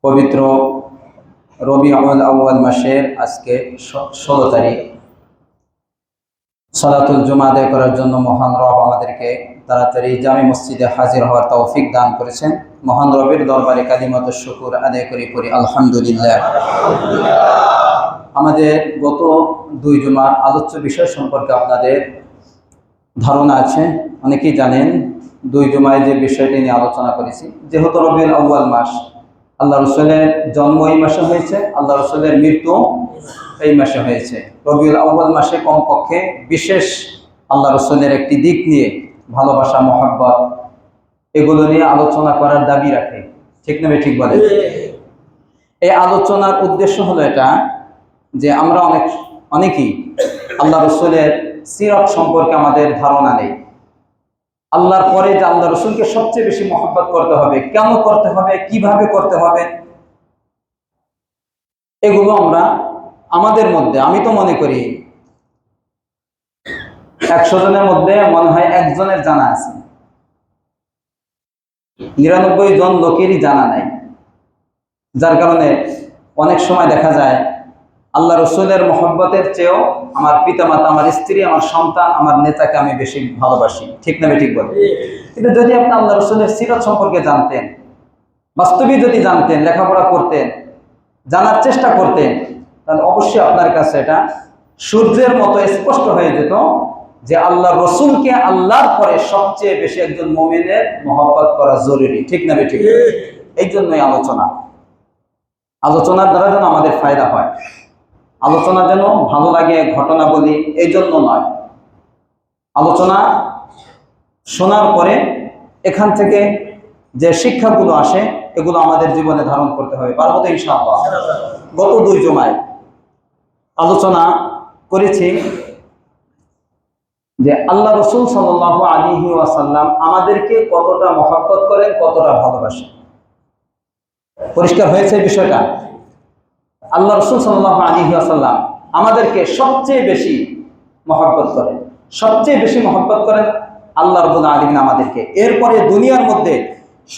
পবিত্র রবিউল আউয়াল মাসের আজকে 16 তারিখ। সালাতুল জুমা আদায় করার জন্য মহান রব আমাদেরকে তাড়াতাড়ি জামে মসজিদে হাজির হওয়ার তৌফিক দান করেছেন। মহান রবের দরবারে কালিমাত শুকর আদায় করি আলহামদুলিল্লাহ। আমাদের গত 2 জুমার আলোচ্য বিষয় সম্পর্কে আপনাদের ধারণা আছে, অনেকেই জানেন। 2 জুমায় যে বিষয়টি নিয়ে আলোচনা করেছি, যেহেতু রবিউল আউয়াল মাস, আল্লাহ রসুলের জন্ম এই মাসে হয়েছে, আল্লাহ রসুলের মৃত্যু এই মাসে হয়েছে। রবিউল আউয়াল মাসে কমপক্ষে বিশেষ আল্লাহ রসুলের একটি দিক নিয়ে, ভালোবাসা, মহব্বত, এগুলো নিয়ে আলোচনা করার দাবি রাখে। ঠিক না ঠিক বলে? এই আলোচনার উদ্দেশ্য হলো এটা যে আমরা অনেকেই আল্লাহ রসুলের সিরাত সম্পর্কে আমাদের ধারণা নেই। আল্লাহর পরে যে আল্লাহ রসুলকে সবচেয়ে বেশি মহব্বত করতে হবে, কেন করতে হবে, কিভাবে করতে হবে, এগুলো আমরা আমাদের মধ্যে, আমি তো মনে করি 100 জনের মধ্যে মনে হয় 1 জনের জানা আছে, 99 জন লোকেরই জানা নাই। যার কারণে অনেক সময় দেখা যায় আল্লাহ রসুলের মহব্বতের চেয়েও আমার পিতামাতা, আমার স্ত্রী, আমার সন্তান, আমার নেতাকে আমি বেশি ভালোবাসি। ঠিক না ঠিক বলে? কিন্তু যদি আপনি আল্লাহ রসুলের সিরাত সম্পর্কে জানতেন, বাস্তবিক যদি জানতেন, লেখাপড়া করতেন, জানার চেষ্টা করতেন, তাহলে অবশ্যই আপনার কাছে এটা সূর্যের মতো স্পষ্ট হয়ে যেত যে আল্লাহ রসুলকে আল্লাহর পরে সবচেয়ে বেশি একজন মুমিনের মহব্বত করা জরুরি। ঠিক না ঠিক? এই জন্যই আলোচনার দ্বারা যেন আমাদের ফায়দা হয়, আলোচনা যেন ভালো লাগে, ঘটনা বলি, এই জন্য নয়। আলোচনা শোনার পরে এখান থেকে যে শিক্ষাগুলো আসে, এগুলো আমাদের জীবনে ধারণ করতে হবে। পারবো তো ইনশাআল্লাহ? গত 2 জুমায় আলোচনা করেছি যে আল্লাহ রসুল সাল্লাল্লাহু আলাইহি ওয়াসাল্লাম আমাদেরকে কতটা মহব্বত করেন, কতটা ভালোবাসেন। পরিষ্কার হয়েছে বিষয়টা? আল্লাহ রসুল সাল্লাল্লাহু আলাইহি ওয়াসাল্লাম আমাদেরকে সবচেয়ে বেশি মহব্বত করেন, সবচেয়ে বেশি মহব্বত করেন আল্লাহ রাব্বুল আলামিন আমাদেরকে। এরপরে দুনিয়ার মধ্যে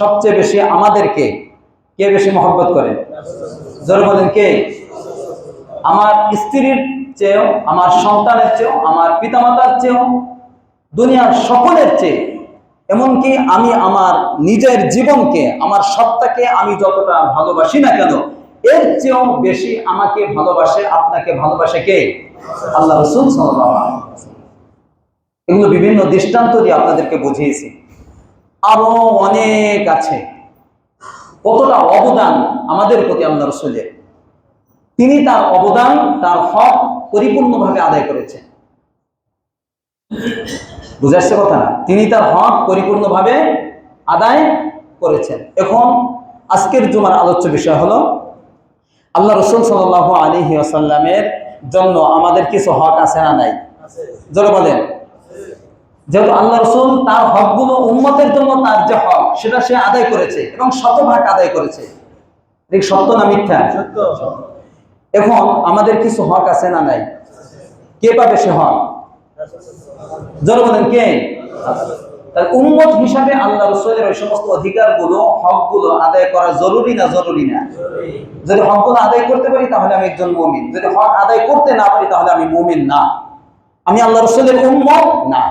সবচেয়ে বেশি আমাদেরকে কে বেশি মহব্বত করেন? জোরে বলেন, কে? আমার স্ত্রীর চেয়েও, আমার সন্তানের চেয়েও, আমার পিতামাতার চেয়েও, দুনিয়ার সকলের চেয়ে, এমনকি আমি আমার নিজের জীবনকে, আমার সত্তাকে আমি যতটা ভালোবাসি না কেন, এর চেয়েও বেশি আমাকে ভালোবাসে, আপনাকে ভালোবাসে কে? আল্লাহ রাসূল সাল্লাল্লাহু আলাইহি ওয়াসাল্লাম। এগুলো বিভিন্ন দৃষ্টান্ত দিয়ে আপনাদেরকে বুঝিয়েছি, আরো অনেক আছে। কতটা অবদান আমাদের প্রতি আল্লাহ রাসূলের, তিনি তার অবদান, তার হক পরিপূর্ণভাবে আদায় করেছেন। বুঝাচ্ছে কথা না? তিনি তার হক পরিপূর্ণভাবে আদায় করেছেন। এখন আজকের জুমার আলোচ্য বিষয় হলো আল্লাহ রসুল সাল্লাল্লাহু আলাইহি ওয়াসাল্লামের জন্য আমাদের কিছু হক আছে না নাই? জোরে বলেন। যেহেতু আল্লাহ রসুল তার হকগুলো উম্মতের জন্য, তার যে হক সেটা সে আদায় করেছে এবং শতভাগ আদায় করেছে। ঠিক সত্য না মিথ্যা? সত্য। এখন আমাদের কিছু হক আছে না নাই? কে পাবে সে হক? জোরে বলেন, কে? তাহলে উম্মত হিসাবে আল্লাহ রাসূলের ওই সমস্ত অধিকারগুলো, হকগুলো আদায় করা জরুরি না জরুরি না? যদি হকগুলো আদায় করতে পারি তাহলে আমি একজন মুমিন, যদি হক আদায় করতে না পারি তাহলে আমি মুমিন না, আমি আল্লাহ রাসূলের উম্মত না।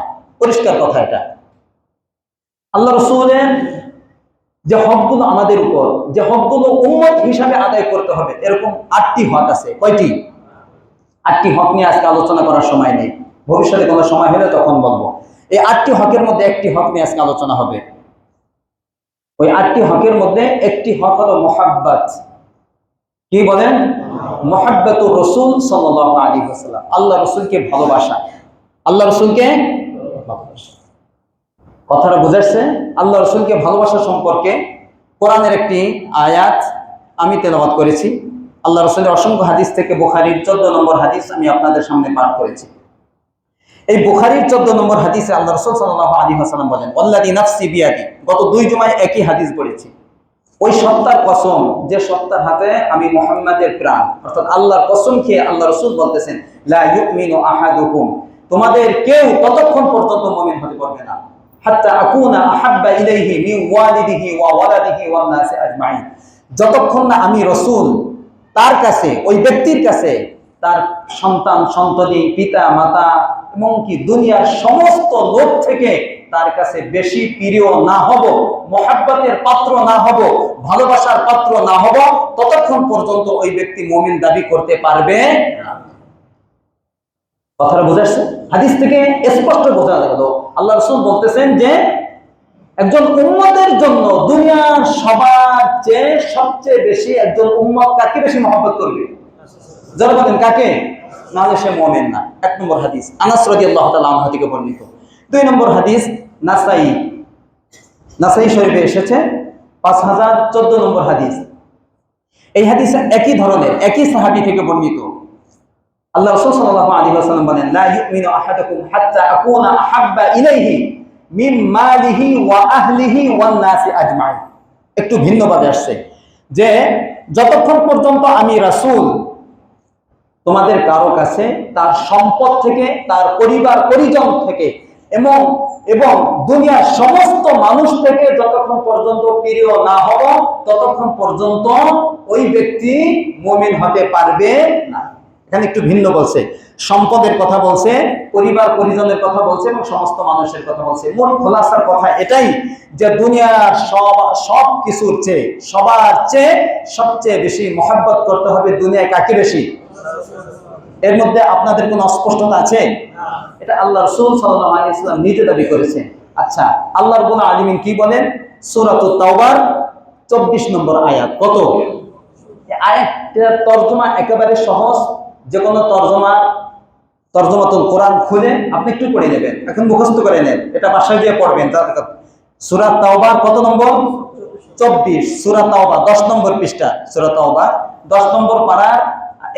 পরিষ্কার কথা এটা। আল্লাহ রাসূলের যে হকগুলো আমাদের উপর, যে হকগুলো উম্মত হিসাবে আদায় করতে হবে, এরকম 8টি হক আছে। কয়টি? 8টি হক নিয়ে আজকে আলোচনা করার সময় নেই, ভবিষ্যতে কোনো সময় হলে তখন বলবো। এই 8টি হকের মধ্যে একটি হক নিয়ে আজকে আলোচনা হবে। ওই 8টি হকের মধ্যে একটি হক হলো মুহাব্বত। কি বলেন? মুহাব্বতুর রাসূল সাল্লাল্লাহু আলাইহি ওয়াসাল্লাম, আল্লাহ রাসূলকে ভালোবাসা। আল্লাহ রাসূলকে ভালোবাসা, কথাটা বুঝাচ্ছে? আল্লাহ রাসূলকে ভালোবাসা সম্পর্কে কোরআনের একটি আয়াত আমি তেলাওয়াত করেছি। আল্লাহ রাসূলের অসংখ্য হাদিস থেকে বুখারীর 14 নম্বর হাদিস আমি আপনাদের সামনে পাঠ করেছি। এই বুখারীর 14 নম্বর হাদিসে আল্লাহ রাসূল সাল্লাল্লাহু আলাইহি ওয়াসাল্লাম বলেন, ওয়াল্লাযী নাফসি বিয়াদি। গত 2 জুমায় একই হাদিস পড়েছি। ওই সত্তার কসম, যে সত্তার হাতে আমি মুহাম্মাদের প্রাণ, অর্থাৎ আল্লাহর কসম খেয়ে আল্লাহ রাসূল বলতেছেন, লা ইউমিনু আহাদুকুম, তোমাদের কেউ ততক্ষণ পর্যন্ত মুমিন হতে পারবে না, হাত্তা আকুনা আহাব্বা ইলাইহি মিন ওয়ালিদিহি ওয়া ওয়ালাদিহি ওয়ান নাসি আজমাইন। যতক্ষণ না আমি রাসূল তার কাছে, ওই ব্যক্তির কাছে, তার সন্তান সন্ততি, পিতা মাতা এবং কি দুনিয়ার সমস্ত লোক থেকে তার কাছে বেশি প্রিয় না হব, মহাব্বতের পাত্র না হব, ভালোবাসার পাত্র না হব, ততক্ষণ পর্যন্ত ওই ব্যক্তি মুমিন দাবি করতে পারবে না। কথাটা বুঝাচ্ছে? হাদিস থেকে স্পষ্ট বোঝা গেল আল্লাহ রাসূল বলতেছেন যে একজন উম্মতের জন্য দুনিয়ার সবার চেয়ে সবচেয়ে বেশি একজন উম্মত কাকে বেশি মহব্বত করবে? যারা বলেন কাকে? নাহলে সে মুমিন না। 1 নম্বর হাদিস আনাস রাদিয়াল্লাহু তাআলা আনহু থেকে বর্ণিত। 2 নম্বর হাদিস নাসাই শরীফে এসেছে 5014 নম্বর হাদিস। এই হাদিস একই ধরনের, একই সাহাবী থেকে বর্ণিত। আল্লাহ রাসূল সাল্লাল্লাহু আলাইহি ওয়াসাল্লাম বলেন, লা ইউমিনু আহাদুকুম হাত্তা আকুনা আহাব্বা ইলাইহি মিন মালিহি ওয়া আহলিহি ওয়ান নাসি আজমাইন। একটু ভিন্নভাবে আসছে যে যতক্ষণ পর্যন্ত আমি রাসূল তোমাদের কারো কাছে তার সম্পদ থেকে, তার পরিবার পরিজন থেকে এবং দুনিয়ার সমস্ত মানুষ থেকে যতক্ষণ পর্যন্ত প্রিয় না হব, ততক্ষণ পর্যন্ত ওই ব্যক্তি মুমিন হতে পারবে না। এখানে একটু ভিন্ন বলছে, সম্পদের কথা বলছে, পরিবার পরিজনের কথা বলছে এবং সমস্ত মানুষের কথা বলছে। মোট খোলাসার কথা এটাই যে দুনিয়ার সব কিছুর চেয়ে, সবার চেয়ে সবচেয়ে বেশি মহব্বত করতে হবে দুনিয়ায় কাকে বেশি? এর মধ্যে আপনাদের কোনো অস্পষ্টতা আছে? এটা আল্লাহ রাসূল সাল্লাল্লাহু আলাইহি ওয়াসাল্লাম নিজে দাবি করেছেন। আচ্ছা, আল্লাহ রাব্বুল আলামিন কি বলেন? সূরাতুত তাওবার 24 নম্বর আয়াত। কত? এই আয়াতটার তরজমা একেবারে সহজ। যে কোনো তরজমাতুল কোরআন খুলে আপনি একটু পড়ে নেবেন, এখন মুখস্থ করে নেন, এটা বাসায় গিয়ে পড়বেন। সূরা তাওবার কত নম্বর? 24। সূরা তাওবা 10 নম্বর পৃষ্ঠা। সূরা তাওবা 10 নম্বর পারার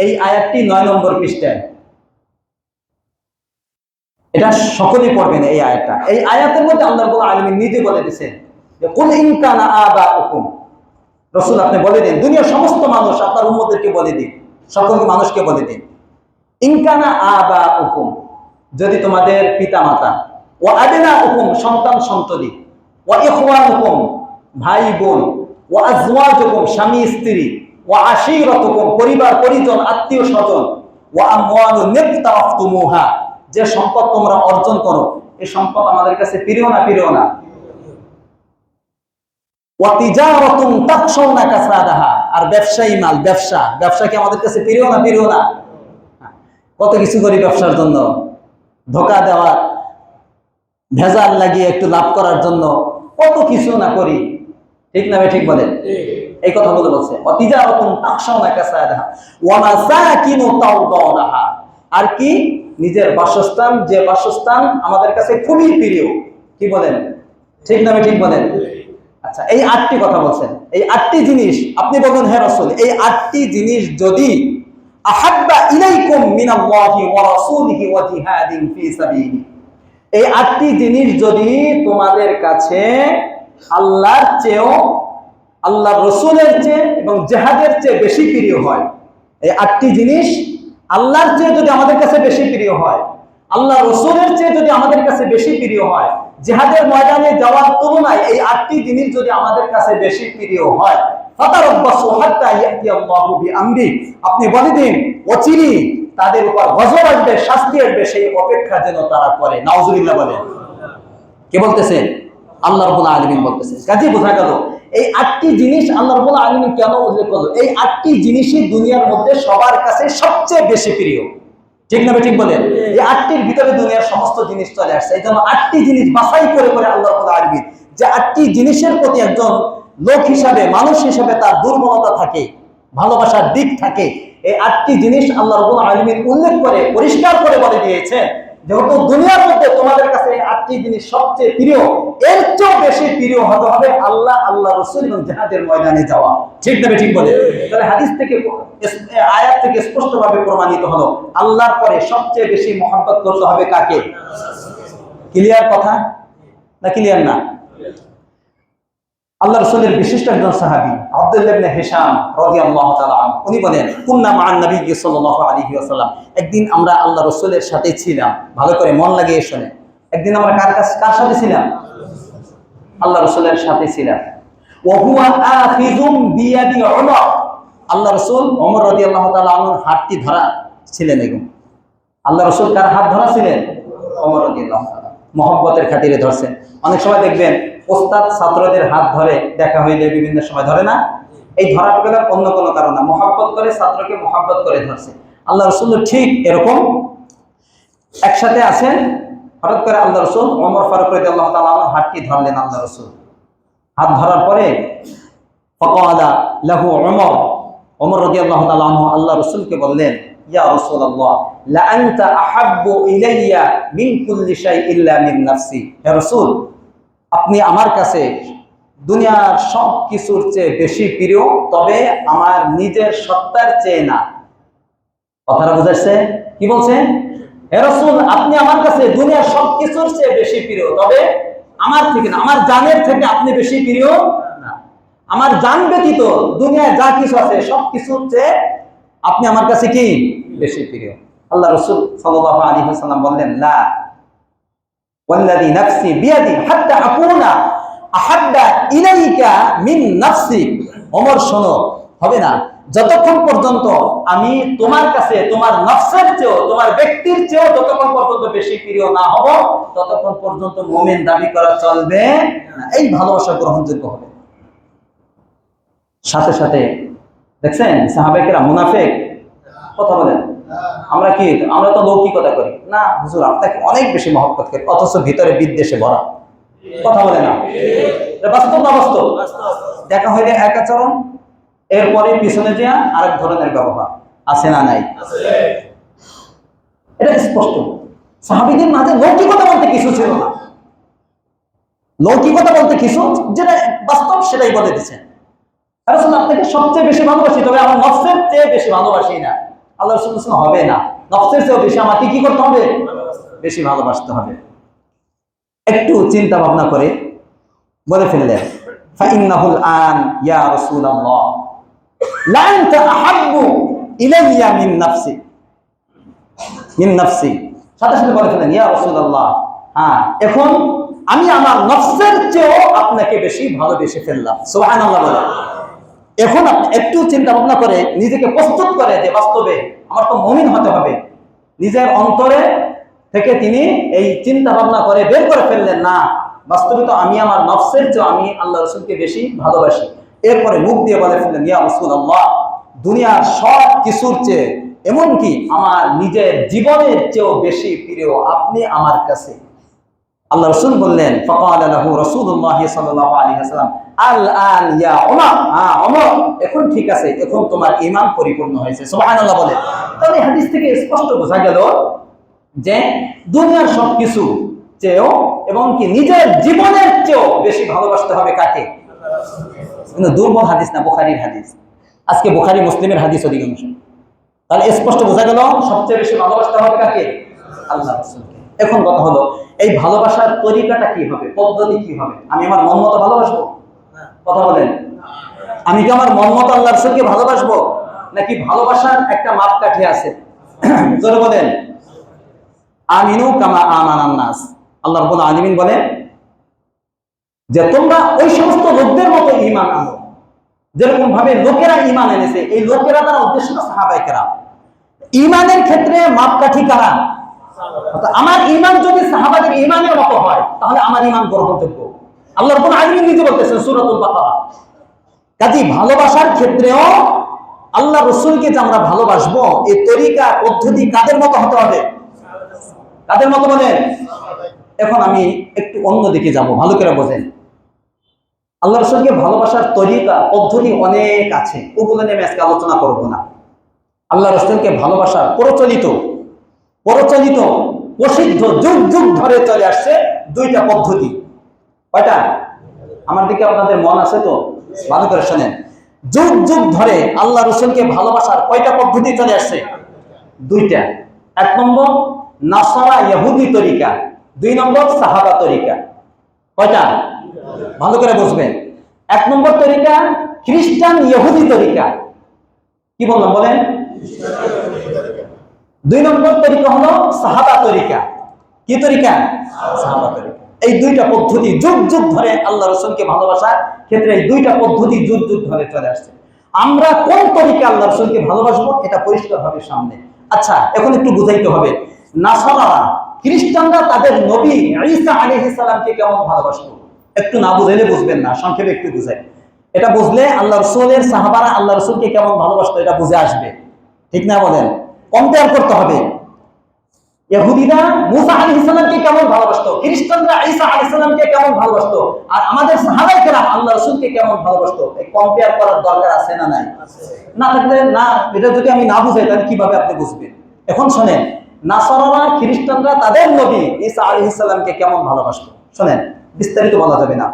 এই আয়াতটি 9 নম্বর পৃষ্ঠায়। এটা সকলেই পড়বেন এই আয়াতটা। এই আয়াতের মধ্যে আল্লাহ রাব্বুল আলামিন নিজে বলে দিয়েছেন যে কুল ইন কানা আবাউকুম, রাসূল আপনি বলে দিন, দুনিয়ার সমস্ত মানুষ আপনার উম্মতদেরকে বলে দিন, সকল মানুষকে বলে দিন, ইন কানা আবাউকুম, যদি তোমাদের পিতামাতা, ওয়া আবনাউকুম সন্তান সন্ততি, ওয়া ইখওয়ানুকুম ভাই বোন, ওয়া আজওয়াজুকুম স্বামী স্ত্রী, ওয়া আশীরাতুকুম পরিবার পরিজন আত্মীয় স্বজন, ওয়া আমওয়ালুন ইফতারাফতুমুহা যে সম্পদ তোমরা অর্জন করো, এই সম্পদ আমাদের কাছে প্রিয় না প্রিয় না? ওয়া তিজারাতুন তাখশাউনা কাসাদাহা, আর ব্যবসায়ী মাল, ব্যবসা কি আমাদের কাছে প্রিয় না প্রিয় না? কত কিছু করি ব্যবসার জন্য, ধোঁকা দেওয়া, ভেজাল লাগিয়ে একটু লাভ করার জন্য কত কিছু না করি, ঠিক না? ঠিক বলেন? এই কথাগুলো বলছে ওয়া তিজারাতুন তাখশাউনা কাসাদাহা ওয়া মাসাকিনু তাওদাউনাহা, আর কি নিজের বাসস্থান, যে বাসস্থান আমাদের কাছে খুবই প্রিয়, কি বলেন? ঠিক না? ঠিক বলেন? আচ্ছা, এই 8টি কথা বলছেন, এই 8টি জিনিস আপনি বলেন হে রাসূল, এই 8টি জিনিস যদি আহাব্বা ইলাইকুম মিনাল্লাহি ওয়া রাসূলিহি ওয়া জিহাদিন ফি সাবিলিহি, এই 8টি জিনিস যদি তোমাদের কাছে আল্লাহর চেয়েও, আল্লাহর রাসূলের চেয়ে এবং জিহাদের চেয়ে বেশি প্রিয় হয়, এই 8টি জিনিস আল্লাহর চেয়ে যদি আমাদের কাছে বেশি প্রিয় হয়, আল্লাহ রাসূলের চেয়ে যদি আমাদের কাছে বেশি প্রিয় হয়, জিহাদের ময়দানে যাওয়ার তুলনায় এই 8টি জিনিস যদি আমাদের কাছে বেশি প্রিয় হয়, ফাতারাব্বাসু হাত্তা ইয়াতিয়াল্লাহু বিআমরি, আপনি বলে দিন অচিরে তাদের উপর গজব আসবে, শাস্তি আসবে, সেই অপেক্ষা যেন তারা করে। নাউজুবিল্লাহ বলেন। কে বলতেছেন? আল্লাহ রাব্বুল আলামিন বলতেছেন। কাজে বোঝা গেল এই 8টি জিনিস আল্লাহ রাব্বুল আলামিন কেন উল্লেখ করলো? এই 8টি জিনিসই দুনিয়ার মধ্যে সবার কাছে সবচেয়ে বেশি প্রিয়, ঠিক না? ঠিক বলেন? এই 8টির ভিতরে দুনিয়ার সমস্ত জিনিস চলে আসছে। এই জন্য 8টি জিনিস বাছাই করে করে আল্লাহ রাব্বুল আলামিন যে 8টি জিনিসের প্রতি একজন লোক হিসাবে, মানুষ হিসাবে তার দুর্বলতা থাকে, ভালোবাসার দিক থাকে, এই 8টি জিনিস আল্লাহ রাব্বুল আলামিন উল্লেখ করে পরিষ্কার করে বলে দিয়েছে যেহেতু দুনিয়ার মধ্যে তোমাদের কাছে এই 8টি জিনিস সবচেয়ে প্রিয়, এর চেয়েও বেশি প্রিয় হতে হবে আল্লাহ, আল্লাহ রাসূল এবং জিহাদের ময়দানে যাওয়া, ঠিক না? ঠিক বলে? তাহলে হাদিস থেকে, আয়াত থেকে স্পষ্টভাবে প্রমাণিত হলো আল্লাহর পরে সবচেয়ে বেশি মহব্বত করতে হবে কাকে? ক্লিয়ার কথা না ক্লিয়ার না? আল্লাহ রাসূলের বিশিষ্ট একজন সাহাবী আব্দুল্লাহ ইবনে হিশাম রাদিয়াল্লাহু তাআলা আনহু, উনি বলেন কুন্না মা'আন নবী সাল্লাল্লাহু আলাইহি ওয়াসাল্লাম, একদিন আমরা আল্লাহ রাসূলের সাথে ছিলাম। ভালো করে মন লাগিয়ে শুনেন। একদিন আমরা কার সাথে ছিলাম? আল্লাহ রাসূলের সাথে ছিলাম। ওয়া হুয়া আখিযুম বিয়াদি উমর, আল্লাহ রাসূল ওমর রাদিয়াল্লাহু তাআলা আনহুর হাতটি ধরা ছিলেন। এরকম আল্লাহ রাসূল কার হাত ধরা ছিলেন? ওমর রাদিয়াল্লাহু তাআলা, মহব্বতের খাতিরে ধরছেন। অনেক সময় দেখবেন ওস্তাদ ছাত্রদের হাত ধরে, দেখা হইলে বিভিন্ন সময় ধরে না, এই ধরাটা গেলে অন্য কোনো কারণ না, মহব্বত করে, ছাত্রকে মহব্বত করে ধরছে। আল্লাহ রাসূল ঠিক এরকম একসাথে আছেন, হঠাৎ করে আল্লাহ রাসূল ওমর ফারুক রাদিয়াল্লাহু তাআলা আনহু হাতটি ধরলেন। আল্লাহ রাসূল হাত ধরার পরে ফাকালা লাহু ওমর রাদিয়াল্লাহু তাআলা আনহু আল্লাহ রাসূলকে বললেন, ইয়া রাসূলুল্লাহ লা আনতা আহাব্বু ইলাইয়া মিন কুল্লি শাই ইল্লা মিন নাফসি। হে রাসূল, আপনি আমার কাছে দুনিয়ার সব কিছুর চেয়ে বেশি প্রিয়, তবে আমার নিজের সত্তার চেয়ে না। কথাটা বুঝাচ্ছে? কি বলছেন? হে রাসূল, আপনি আমার কাছে দুনিয়ার সব কিছুর চেয়ে বেশি প্রিয়, তবে আমার থেকে না, আমার জানের থেকে আপনি বেশি প্রিয় না। আমার জান ব্যতীত দুনিয়ায় যা কিছু আছে সব কিছুর চেয়ে আপনি আমার কাছে কি বেশি প্রিয়। আল্লাহ রাসূল সাল্লাল্লাহু আলাইহি ওয়াসাল্লাম বললেন, লা ওয়াল্লাযী নাফসি বিয়াদি হাত্তা আকুনা আহাব্বা ইলাইকা মিন নাফসিক। ওমর শোনো, হবে না যতক্ষণ পর্যন্ত আমি তোমার কাছে তোমার নফসের চেয়েও, তোমার ব্যক্তির চেয়েও যতক্ষণ পর্যন্ত বেশি প্রিয় না হব, ততক্ষণ পর্যন্ত মুমিন দাবি করা চলবে না। এই ভালোবাসা গ্রহণযোগ্য হবে। সাথে সাথে দেখছেন সাহাবায়ে মুনাফিক কথা বলেন, আমরা কি, আমরা তো লৌকিকতা করি না, হুজুর আপনাকে অনেক বেশি মহব্বত করি, অথচ ভিতরে বিদ্বেষে ভরা। কথা বলে না? বাস্তব না বাস্তব? দেখা হইলে এক আচরণ, এরপরে পিছনে যে আরেক ধরনের ব্যবহার, আছে না নাই? এটা স্পষ্ট। সাহাবীদের মাঝে লৌকিকতা বলতে কিছু ছিল না, লৌকিকতা বলতে কিছু যেটা বাস্তব সেটাই বলে দিচ্ছেন। রাসূল আপনাকে সবচেয়ে বেশি ভালোবাসি, তবে আমার নফসের চেয়ে বেশি ভালোবাসি না। আল্লাহ রাসূল বলেন, হবে না, নফসের চেয়ে বেশি আমাকে কি করতে হবে? বেশি ভালোবাসতে হবে। একটু চিন্তা ভাবনা করে বলে ফেললেন, ফাইন্নাহুল আন ইয়া রাসূলুল্লাহ লা আনতা আহাব্বু ইলাইয়া মিন নাফসি, মিন নাফসি। সাথে সাথে বলে ফেললেন, ইয়া রাসূলুল্লাহ, হ্যাঁ এখন আমি আমার নফসের চেয়েও আপনাকে বেশি ভালোবেসে ফেললাম। সুবহানাল্লাহ বলে। এখন আপনি একটু চিন্তা ভাবনা করে নিজেকে প্রস্তুত করে যে বাস্তবে আমার তো মুমিন হতে হবে, নিজের অন্তরে থেকে তিনি এই চিন্তা ভাবনা করে বের করে ফেললেন, না বাস্তবে তো আমি আমার নফসের চেয়ে আমি আল্লাহ রাসূলকে বেশি ভালোবাসি। এরপরে মুখ দিয়ে বলে ফেললেন, ইয়া রাসূলুল্লাহ, দুনিয়ার সব কিছুর চেয়ে, এমনকি আমার নিজের জীবনের চেয়েও বেশি প্রিয় আপনি আমার কাছে। আল্লাহ রাসূল বললেন, ফাকালা লাহু রাসূলুল্লাহ সাল্লাল্লাহু আলাইহি ওয়াসাল্লাম, আল আন ইয়া উমর, হ্যাঁ উমর, এখন ঠিক আছে, এখন তোমার ঈমান পরিপূর্ণ হয়েছে। সুবহানাল্লাহ বলে। তাহলে হাদিস থেকে স্পষ্ট বোঝা গেল যে দুনিয়ার সবকিছু চেয়েও এবং কি নিজের জীবনের চেয়েও বেশি ভালোবাসতে হবে কাকে? কিন্তু দুর্বল হাদিস না, বুখারীর হাদিস। আজকে বুখারী মুসলিমের হাদিস অধিকাংশ। তাহলে স্পষ্ট বোঝা গেল সবচেয়ে বেশি ভালোবাসতে হবে কাকে? আল্লাহ রাসূলকে। এখন কথা হলো এই ভালোবাসার তরিকাটা কি হবে, পদ্ধতি কি হবে? আমি আমার মন মতো ভালোবাসবো? কথা বলেন, আমি কি আমার মন মতো আল্লাহ রাসূলকে ভালোবাসবো, নাকি ভালোবাসার একটা মাপকাঠি আছে? জোরে বলেন, আমিনু কামা আমানান নাস। আল্লাহ রাব্বুল আলামিন বলেন যে তোমরা ওই সমস্ত লোকদের মতো ঈমান আনো যেরকম ভাবে লোকেরা ঈমান এনেছে। এই লোকেরা তারা উদ্দেশ্য সাহাবায়ে কেরাম। ঈমানের ক্ষেত্রে মাপকাঠি কারা? আমার ঈমান যদি সাহাবাদের ঈমানের মতো হয় তাহলে আমার ঈমান গ্রহণযোগ্য। আল্লাহ রাব্বুল আলামিন নিজে বলতেছেন সূরাতুল বাকারা। কাজী ভালোবাসার ক্ষেত্রেও আল্লাহ রাসূলকে যে আমরা ভালোবাসবো, এই তরিকা পদ্ধতি কাদের মতো হতে হবে? কাদের মতো বলেন? এখন আমি একটু অন্য দিকে যাব, ভালো করে বোঝেন। আল্লাহ রাসূলকে ভালোবাসার তরিকা পদ্ধতি অনেক আছে, ওগুলো নিয়ে আমি আজকে আলোচনা করব না। আল্লাহ রাসূলকে ভালোবাসার প্রচলিত প্রসিদ্ধ যুগ যুগ ধরে চলে আসছে দুইটা পদ্ধতি। কয়টা? আমার দিকে আপনাদের মন আছে তো? ভালো করে শুনেন। যুগ যুগ ধরে আল্লাহ রাসূলকে ভালোবাসার কয়টা পদ্ধতি চলে আসছে? দুইটা। এক নম্বর নাসারা ইহুদি তরিকা, দুই নম্বর সাহাবা তরিকা। কয়টা? ভালো করে বুঝবেন। এক নম্বর তরিকা খ্রিস্টান ইহুদি তরিকা। কি বললাম বলেন? দুই নম্বর তরিকা হলো সাহাবা তরিকা। কি তরিকা? সাহাবা তরিকা। এই দুইটা পদ্ধতি যুগ যুগ ধরে আল্লাহ রাসূলকে ভালোবাসার ক্ষেত্রে এই দুইটা পদ্ধতি যুগ যুগ ধরে চলে আসছে। আমরা কোন তরিকা আল্লাহ রাসূলকে ভালোবাসবো এটা পরিষ্কার হবে সামনে। আচ্ছা, এখন একটু বুঝাইতে হবে, নাসারারা খ্রিস্টানরা তাদের নবী ঈসা আলাইহিস সালামকে কেমন ভালোবাসতো। একটু না বুঝাইলে বুঝবেন না, সংক্ষেপে একটু বুঝাই। এটা বুঝলে আল্লাহ রাসূলের সাহাবারা আল্লাহ রাসূলকে কেমন ভালোবাসতো এটা বুঝে আসবে, ঠিক না বলেন? কম্পেয়ার করতে হবে। ইহুদিরা মুসা আলাইহিস সালামকে কেমন ভালোবাসতো, খ্রিস্টানরা ঈসা আলাইহিস সালামকে কেমন ভালোবাসতো, আর আমাদের সাহাবায়ে কেরাম আল্লাহ রাসূলকে কেমন ভালোবাসতো। এই কম্পেয়ার করার দরকার আছে না নাই? না থাকলে না, এটা যদি আমি না বুঝাই তাহলে কিভাবে আপনি বুঝবেন? এখন শুনেন, নাসারারা খ্রিস্টানরা তাদের নবী ঈসা আলাইহিস সালামকে কেমন ভালোবাসতো শুনেন, বিস্তারিত বলা যাবে না।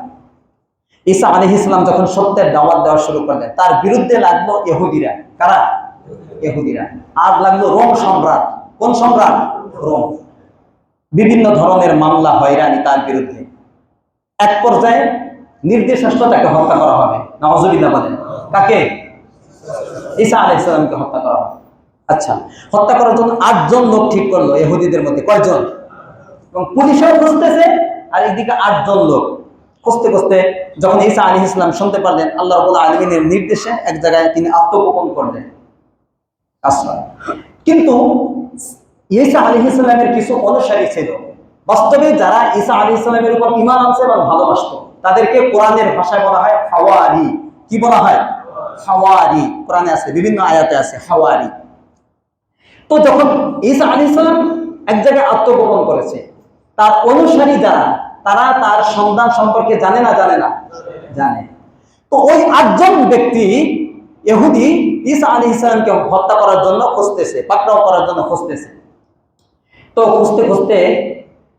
ঈসা আলাইহিস সালাম যখন সত্যের দাওয়াত দেওয়া শুরু করলেন, তার বিরুদ্ধে লাগলো ইহুদিরা। কারা? ইহুদিরা। আর লাগলো রোম সম্রাট। কোন সম্রাট? রোম। বিভিন্ন ধরনের মামলা, হয়রানি তার বিরুদ্ধে। এক পর্যায়ে নির্দেশ আসলো তাকে হত্যা করা হবে। নাউযুবিল্লাহ বলেন। কাকে? ঈসা আলাইহিস সালামকে হত্যা করা হবে। আচ্ছা, হত্যা করার জন্য ৮ জন লোক ঠিক করলো ইহুদিদের মধ্যে। কয়জন? এবং পুলিশও খুঁজতেছে, আর এদিকে ৮ জন লোক খুঁজতে খুঁজতে যখন ঈসা আলাইহিস সালাম শুনতে পারলেন আল্লাহ রাব্বুল আলামিনের নির্দেশে এক জায়গায় তিনি আত্মগোপন করলেন, আশ্রয়। কিন্তু ঈসা আলাইহিস সালামের কিছু অনুসারী ছিল, বাস্তবে যারা ঈসা আলাইহিস সালামের উপর ঈমান আনছে এবং ভালোবাসতো, তাদেরকে কোরআনের ভাষায় বলা হয় হাওয়ারি। কি বলা হয়? হাওয়ারি। কোরআনে আছে, বিভিন্ন আয়াতে আছে হাওয়ারি। তো যখন ঈসা আলাইহিস সালাম এক জায়গায় আত্মগোপন করেছে, তার অনুসারী যারা, তারা তার সন্ধান সম্পর্কে জানে না? জানে না? জানে। তো ওই ৮ জন ব্যক্তি ইহুদি ঈসা আলাইহিস সালামকে হত্যা করার জন্য খুঁজতেছে, পাকড়াও করার জন্য খুঁজতেছে। তো খুঁজতে খুঁজতে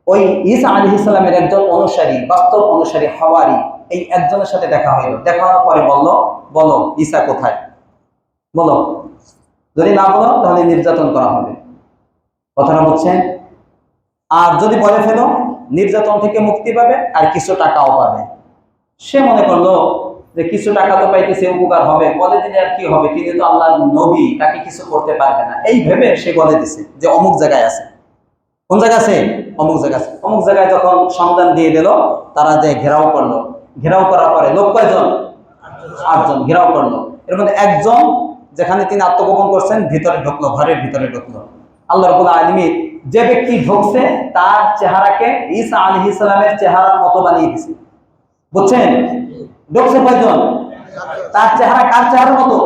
ওই ঈসা আলাইহিস সালামের একজন অনুসারী, বাস্তব অনুসারী হাওয়ারি, এই একজনের সাথে দেখা হইল। দেখা হওয়ার পরে বলল, বলো ঈসা কোথায়, বলো। যদি না বলো তাহলে নির্যাতন করা হবে। কথাটা বুঝছেন? আর যদি বলে ফেলো নির্যাতন থেকে মুক্তি পাবে আর কিছু টাকাও পাবে। সে মনে করলো যে কিছু টাকা তো পাইতেছে, উপকার হবে, বলে দিলে আর কি হবে, তিনি তো আল্লাহর নবী, তাকে কিছু করতে পারবে না। এই ভেবে সে বলে দিছে যে অমুক জায়গায় আছে। কোন জায়গা আছে? অমুক জায়গা আছে। অমুক জায়গায় যখন সন্ধান দিয়ে দিল, তারা যে ঘেরাও করলো, ঘেরাও করার পরে লোক কয়জন? ৮ জন ঘেরাও করলো। এর মধ্যে একজন যেখানে তিনি আত্মগোপন করছেন ভিতরে ঢুকলো, ঘরের ভিতরে ঢুকলো। আল্লাহ রাব্বুল আলামিন যে ব্যক্তি ঢুকছে তার চেহারাকে ঈসা আলাইহিস সালামের চেহারার মতো বানিয়ে দিয়েছে। বুঝছেন? ঢুকছে কয়জন? তার চেহারা কার চেহারার মতো?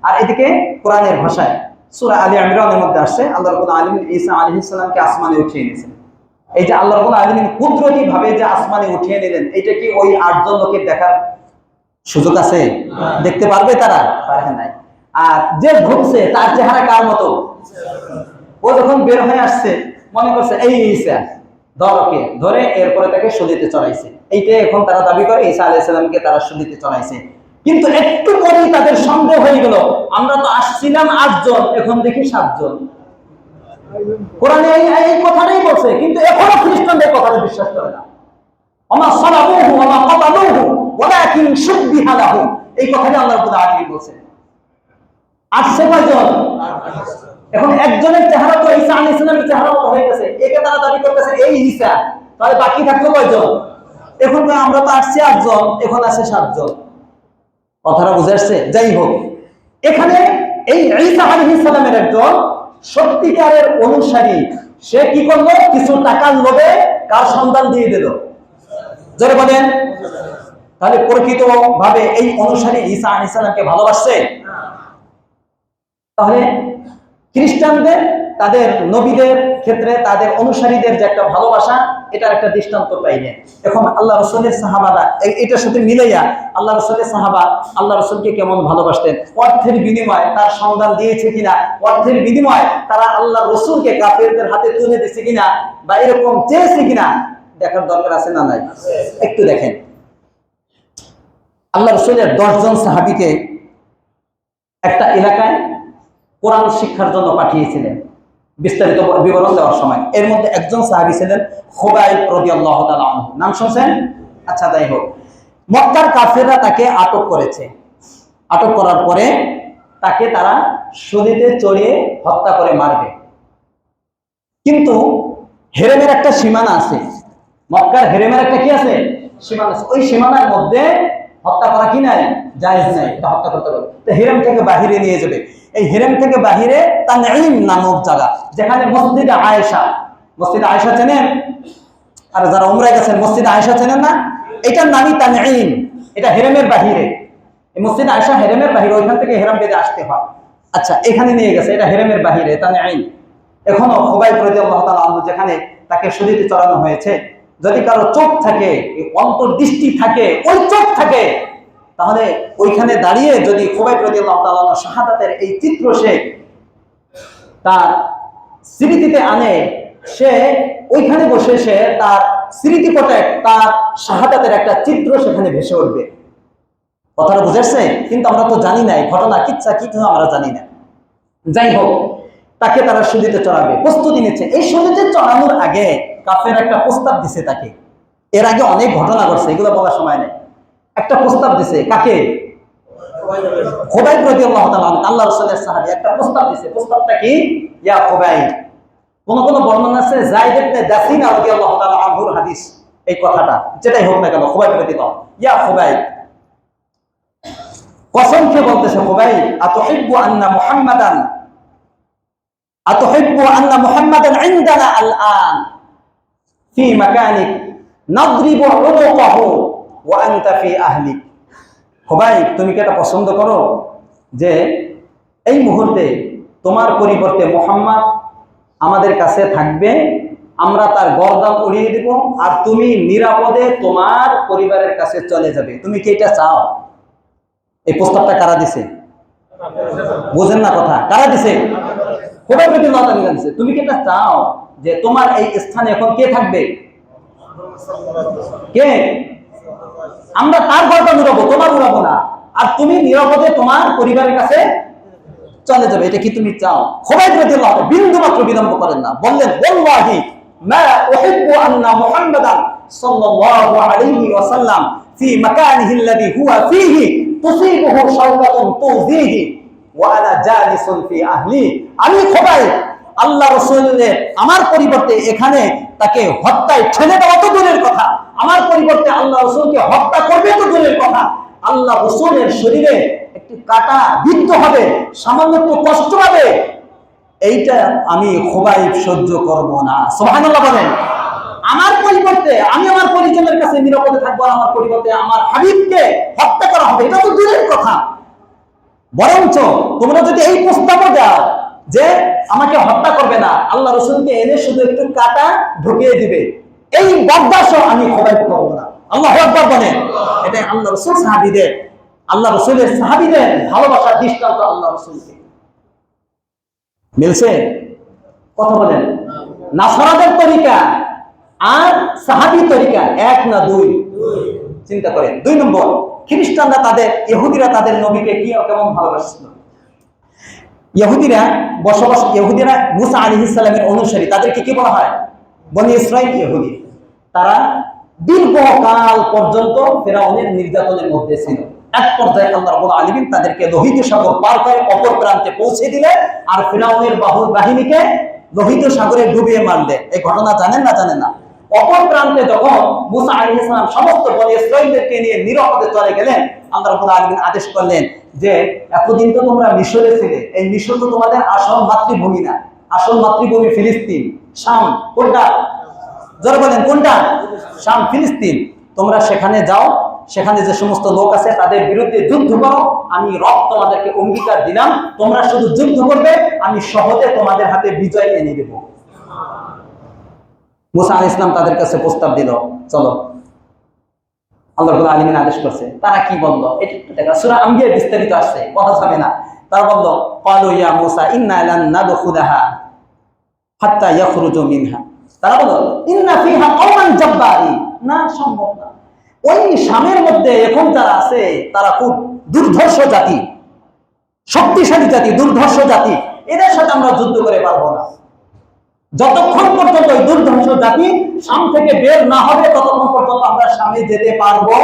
আর এদিকে কোরআনের ভাষায় সূরা আলী ইমরানের মধ্যে আসছে আল্লাহ রাব্বুল আলামিন ঈসা আলাইহিস সালামকে আসমানে উঠিয়ে নিয়েছেন। এই যে আল্লাহ রাব্বুল আলামিন কুদরতি ভাবে যে আসমানে উঠিয়ে নিলেন, এটা কি ওই ৮ জন লোকের দেখার সুযোগ আছে? দেখতে পারবে তারা? পারে নাই। আর যে ঢুকছে তার চেহারা কার মতো? ও যখন বের হয়ে আসছে মনে করছে এই ঈসা, ধরকে ধরে এরপরে তাকে শরীয়তে চড়াইছে। এইটাই এখন তারা দাবি করে ঈসা আলাইহিস সালামকে তারা শরীয়তে চড়াইছে। কিন্তু একটু পরেই তাদের সন্দেহ হয়ে গেল, আমরা তো আসছিলাম ৮ জন, এখন দেখি ৭ জন। কোরআনে এই কথাটাই বলছে, কিন্তু এখনো খ্রিস্টানদের কথাটা বিশ্বাস করে না। ওমা সালাবুহু ওমা কাতালুহু ওয়ালাকিন শুববিহা লাহু, এই কথাটা আল্লাহ রাব্বুল আলামিন বলেছেন। আসছে কয়জন? এখন একজনের চেহারা তো ঈসা আলাইহিস সালামের চেহারা মতো হয়ে গেছে, একে তারা দাবি করতেছে এই ঈসা, তাহলে বাকি থাকলো কয়জন? এখন আমরা তো আসছি ৮ জন, এখন আছে ৭ জন। কথাটা বুঝে আসছে? যাই হোক, এখানে এই ঈসা আলাইহিস সালামের একজন সত্যিকারের অনুসারী, সে কি করলো? কিছু টাকার লোভে কার সন্ধান দিয়ে দিল? জোরে বলেন। তাহলে প্রকৃত ভাবে এই অনুসারী ঈসা আলাইহিস সালামকে ভালোবাসছে? তাহলে খ্রিস্টানদের তাদের নবীদের ক্ষেত্রে তাদের অনুসারীদের যে একটা ভালোবাসা, এটার একটা দৃষ্টান্ত পাইলেন। এখন আল্লাহ রাসূলের সাহাবারা এটার সাথে মিলাইয়া আল্লাহ রাসূলের সাহাবা আল্লাহ রাসূলকে কেমন ভালোবাসতেন, অর্থের বিনিময়ে তার সন্ধান দিয়েছে কিনা, অর্থের বিনিময়ে তারা আল্লাহ রাসূলকে কাফেরদের হাতে তুলে দিয়েছে কিনা, বা এরকম চেয়েছে কিনা, দেখার দরকার আছে না নাই? একটু দেখেন, আল্লাহ রাসূলের 10 জন সাহাবীকে একটা এলাকায় কোরআন শিক্ষার জন্য পাঠিয়েছিলেন বিস্তারিত বিবরণ দেওয়ার সময়। এর মধ্যে একজন সাহাবী ছিলেন খুবাইব রাদিয়াল্লাহু তাআলা আনহু। নাম শুনছেন? আচ্ছা, যাই হোক, মক্কার কাফেররা তাকে আটক করেছে। আটক করার পরে তাকে তারা শরীরে চড়িয়ে হত্যা করে মারবে। কিন্তু হেরেমের একটা সীমানা আছে, মক্কার হেরেমের একটা কি আছে, সীমানা আছে। ওই সীমানার মধ্যে হত্যা করা কি নাই, জায়েজ নাই, এটা হত্যা করতে পারবে। তো হেরেম থেকে বাহিরে নিয়ে যাবে। এই হেরেম থেকে বাহিরে তানঈম নামক জায়গা, যেখানে মসজিদে আয়েশা, মসজিদে আয়েশা চেনেন? আর যারা উমরায় গেছেন মসজিদে আয়েশা চেনেন না? এটার নামই তানঈম, এটা হেরেমের বাহিরে। এই মসজিদে আয়েশা হেরেমের বাহিরে, ওইখান থেকে হেরাম বেঁধে আসতে হয়। আচ্ছা, এখানে নিয়ে গেছে, এটা হেরেমের বাহিরে তানঈম। এখনো খুবাইব রাদিয়াল্লাহু তাআলা আনহু যেখানে তাকে শরীরে চড়ানো হয়েছে, যদি কারো চোখ থাকে, অন্তর্দৃষ্টি থাকে, ওই চোখ থাকে, তাহলে ওইখানে দাঁড়িয়ে যদি খুবাইব রাদিয়াল্লাহু তাআলা শাহাদাতের এই চিত্র সে তার স্মৃতিতে আনে, সে ওইখানে বসে সে তার স্মৃতিপটে তার শাহাদাতের একটা চিত্র সেখানে ভেসে উঠবে। কথাটা বুঝেছে? কিন্তু আমরা তো জানি না এই ঘটনা কিচ্ছা কিছু আমরা জানি না। যাই হোক, তাকে তারা সুদিতে চড়াবে, প্রস্তুতি নিচ্ছে। এই সুদিতে চড়ানোর আগে কাফের একটা প্রস্তাব দিছে তাকে। এর আগে অনেক ঘটনা ঘটছে, এগুলো বলার সময় নেই। একটা প্রস্তাব দিছে কাকে? খুবাইব রাদিয়াল্লাহু তাআলা আল্লাহর রাসূলের সাহাবী একটা প্রস্তাব দিছে। প্রস্তাবটা কি? ইয়া খুবাইব, কোন কোন বর্ণনা আছে যায়েদ ইবনে দাসিনা রাদিয়াল্লাহু তাআলা আনহুর হাদিস, এই কথাটা যেটাই হোক না কেন, খুবাইব রাদিয়াল্লাহু, ইয়া খুবাইব, কসম খেয়ে বলতেছে, খুবাইব, আতুহিব্বু আন্না মুহাম্মাদান, আতুহিব্বু আন্না মুহাম্মাদান ইনদানা আল-আন ফি মাকানিক নাদরিবু উনুকাহু ওয়া আনতা ফি আহলিক। খুবাইব, তুমি কি এটা পছন্দ করো যে এই মুহূর্তে তোমার পরিবর্তে মুহাম্মদ আমাদের কাছে থাকবে, আমরা তার গর্দান উড়িয়ে দিব, আর তুমি নিরাপদে তোমার পরিবারের কাছে চলে যাবে? তুমি কি এটা চাও? এই প্রস্তাবটা কারা দিছে? বুঝেন না কথা? কারা দিছে? খুবাইব রাদিয়াল্লাহু তাআলা দিছে। তুমি কি এটা চাও যে তোমার এই স্থানে এখন কে থাকবে? কে? আমরা তার গর্দান উড়াবো, তোমার উড়াবো না, আর তুমি নিরাপদে তোমার পরিবারের কাছে চলে যাবে। এটা কি তুমি চাও? খুবাইব রাদিয়াল্লাহু তাআলা বিন্দু মাত্র বিলম্ব করেন না, বললেন, ওয়াল্লাহি মা উহিব্বু আন্না মুহাম্মাদান সাল্লাল্লাহু আলাইহি ওয়াসাল্লাম ফি মাকানিহি আল্লাযী হুয়া ফীহি তুসিবুহু শাওকাতুন তুযিহি ওয়া আনা জালিসুন ফি আহলি। আমি খুবাইব আল্লাহ রাসূলের আমার পরিবর্তে এখানে তাকে হত্যায় ঠেলে দেওয়া তো দূরের কথা, আমার পরিবর্তে আল্লাহ রাসূলকে হত্যা করবে তো দূরের কথা, আল্লাহ রাসূলের শরীরে একটি কাটা বিদ্ধ হবে, সামান্য একটু কষ্ট হবে, এইটা আমি খুবাইব সহ্য করব না। সুবহানাল্লাহ বলেন। আমার পরিবর্তে আমি আমার পরিজনের কাছে নিরাপদে থাকবো, আমার পরিবর্তে আমার হাবিবকে হত্যা করা হবে, এটা তো দূরের কথা। বরঞ্চ তোমরা যদি এই প্রস্তাব দাও যে আমাকে হত্যা করবে না, আল্লাহ রাসূলকে এনে শুধু একটু কাটা ঢুকিয়ে দিবে, এই বরদাস্ত আমি খুবাইব করব না। আল্লাহু আকবার বলেন। এটা আল্লাহ রাসূল সাহাবীদের, আল্লাহ রাসূলের সাহাবীদের ভালোবাসার দৃষ্টান্ত আল্লাহ রাসূলকে। মিলছে? কথা বলেন। নাসারাদের তরিকা আর সাহাবী তরিকা এক না দুই? চিন্তা করেন। 2 নম্বর, খ্রিস্টানরা তাদের, ইহুদিরা তাদের নবীকে কি কেমন ভালোবাসছিল। ইহুদিরা ইহুদিরা মুসা আলাইহিস সালামের অনুসারী, তাদেরকে কি বলা হয়? বনি ইসরাইল ইহুদি। তারা দীর্ঘকাল পর্যন্ত ফিরআউনের নির্যাতনের মধ্যে ছিল। এক পর্যায়ে আল্লাহ রাব্বুল আলামিন তাদেরকে লোহিত সাগর পার করে অপর প্রান্তে পৌঁছে দিলেন, আর ফিরআউনের বাহিনীকে লোহিত সাগরে ডুবিয়ে মারলেন। এই ঘটনা জানেন না? জানেন না? অপর প্রান্তে যখন মুসা আলাইহিস সালাম সমস্ত বনি ইসরাইলদেরকে নিয়ে নিরাপদে চলে গেলেন, আল্লাহ রাব্বুল আলামিন আদেশ করলেন যে এতদিন তো তোমরা মিশরে ছিলে, এই মিশর তো তোমাদের আসল মাতৃভূমি না, আসল মাতৃভূমি ফিলিস্তিন, শাম। কোনটা? যারা বলেন কোনটা? শাম, ফিলিস্তিন। তোমরা সেখানে যাও, সেখানে যে সমস্ত লোক আছে তাদের বিরুদ্ধে যুদ্ধ করো, আমি রব তোমাদেরকে অঙ্গীকার দিলাম, তোমরা শুধু যুদ্ধ করবে, আমি সহজে তোমাদের হাতে বিজয় এনে দেব। মুসা আলাইহিস সালাম তাদের কাছে প্রস্তাব দিল, চলো। আল্লাহ রাব্বুল আলামিন আদেশ করছে। তারা কি বলল এটা একটু দেখা, সূরা আম্বিয়া বিস্তারিত আছে, কথা যাবে না। তারা বলল, ক্বালু ইয়া মুসা ইন্না লান নাদখুলাহা হাত্তা ইয়াখরুজু মিনহা। তারা বলল, ইন্না ফিহা কওমান জাব্বারিন, না, সম্ভব না। ওই শামের মধ্যে এখন যারা আছে তারা খুব দুর্ধর্ষ জাতি, শক্তিশালী জাতি, দুর্ধর্ষ জাতি, এদের সাথে আমরা যুদ্ধ করে পারবো না। যতক্ষণ পর্যন্ত ওই দুর্ধর্ষ জাতি শাম থেকে বের না হবে ততক্ষণ পর্যন্ত আমরা শামে যেতে পারবো।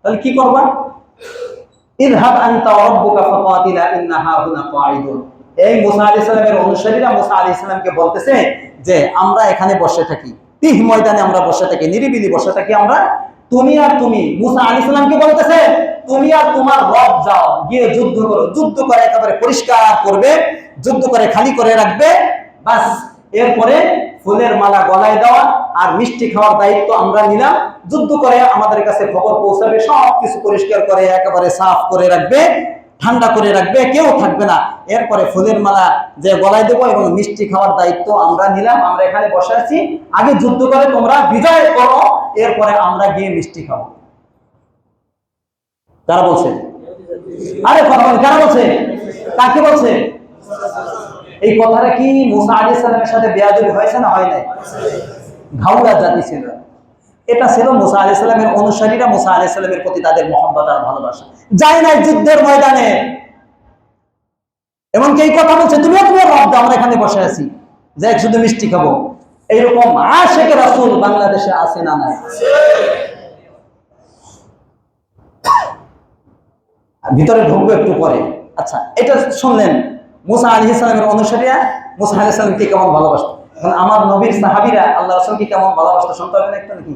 তাহলে কি করবা? ইযহাব আনতা ওয়া রাব্বুকা ফাকাতিলা ইন্না হাহুনা কাঈদুন। এই মুসা আলাইহিস সালামের অনুসারীরা মুসা আলাইহিস সালামকে বলতেছে যে আমরা এখানে বসে থাকি, তিহ ময়দানে আমরা বসে থাকি, নিরিবিলি বসে থাকি আমরা, তুমি আর তুমি। মুসা আলাইহিস সালামকে বলতেছে তুমি আর তোমার রব যাও, গিয়ে যুদ্ধ করো, যুদ্ধ করে একেবারে পরিষ্কার করবে, যুদ্ধ করে খালি করে রাখবে, বাস। এরপরে ফুলের মালা গলায় দেওয়া আর মিষ্টি খাওয়ার দায়িত্ব আমরা নিলাম, যুদ্ধ করে আমাদের কাছে খবর পৌঁছাবে, সব কিছু পরিষ্কার করে একেবারে সাফ করে রাখবে, ঠান্ডা করে রাখবে, কেউ থাকবে না। এরপরে ফুলের মালা যে গলায় দেবো এবং মিষ্টি খাওয়ার দায়িত্ব আমরা নিলাম, আমরা এখানে বসে আছি, আগে যুদ্ধ করে তোমরা বিজয় করো, এরপরে আমরা গিয়ে মিষ্টি খাবো। কারা বলছে? আরে কথা বলেন, কারা বলছে? কাকে বলছে? এই কথাটা কি মুসা আলাইহিস সালামের সাথে বেয়াদবি হয়েছে না হয় নাই? ঘাউলা জাতি ছিল। এটা ছিল মুসা আলাইহিস সালামের অনুসারীরা মুসা আলাইহিস সালামের প্রতি তাদের মহব্বত আর ভালোবাসা। যায় নাই যুদ্ধের ময়দানে, এমনকি এই কথা বলছে তুমিও তোমার রব দাও, আমরা এখানে বসে আছি, যে শুধু মিষ্টি খাবো। এইরকম আশিকে রাসূল বাংলাদেশে আছে না নাই? ভিতরে ঢুকবো একটু পরে। আচ্ছা, এটা শুনলেন মুসা আলাইহিস সালামের অনুসারীরা মুসা আলাইহিস সালামকে কেমন ভালোবাসতো। এখন আমার নবীর সাহাবীরা আল্লাহ রাসূলকে কেমন ভালোবাসতো শুনতে হবে না একটু নাকি?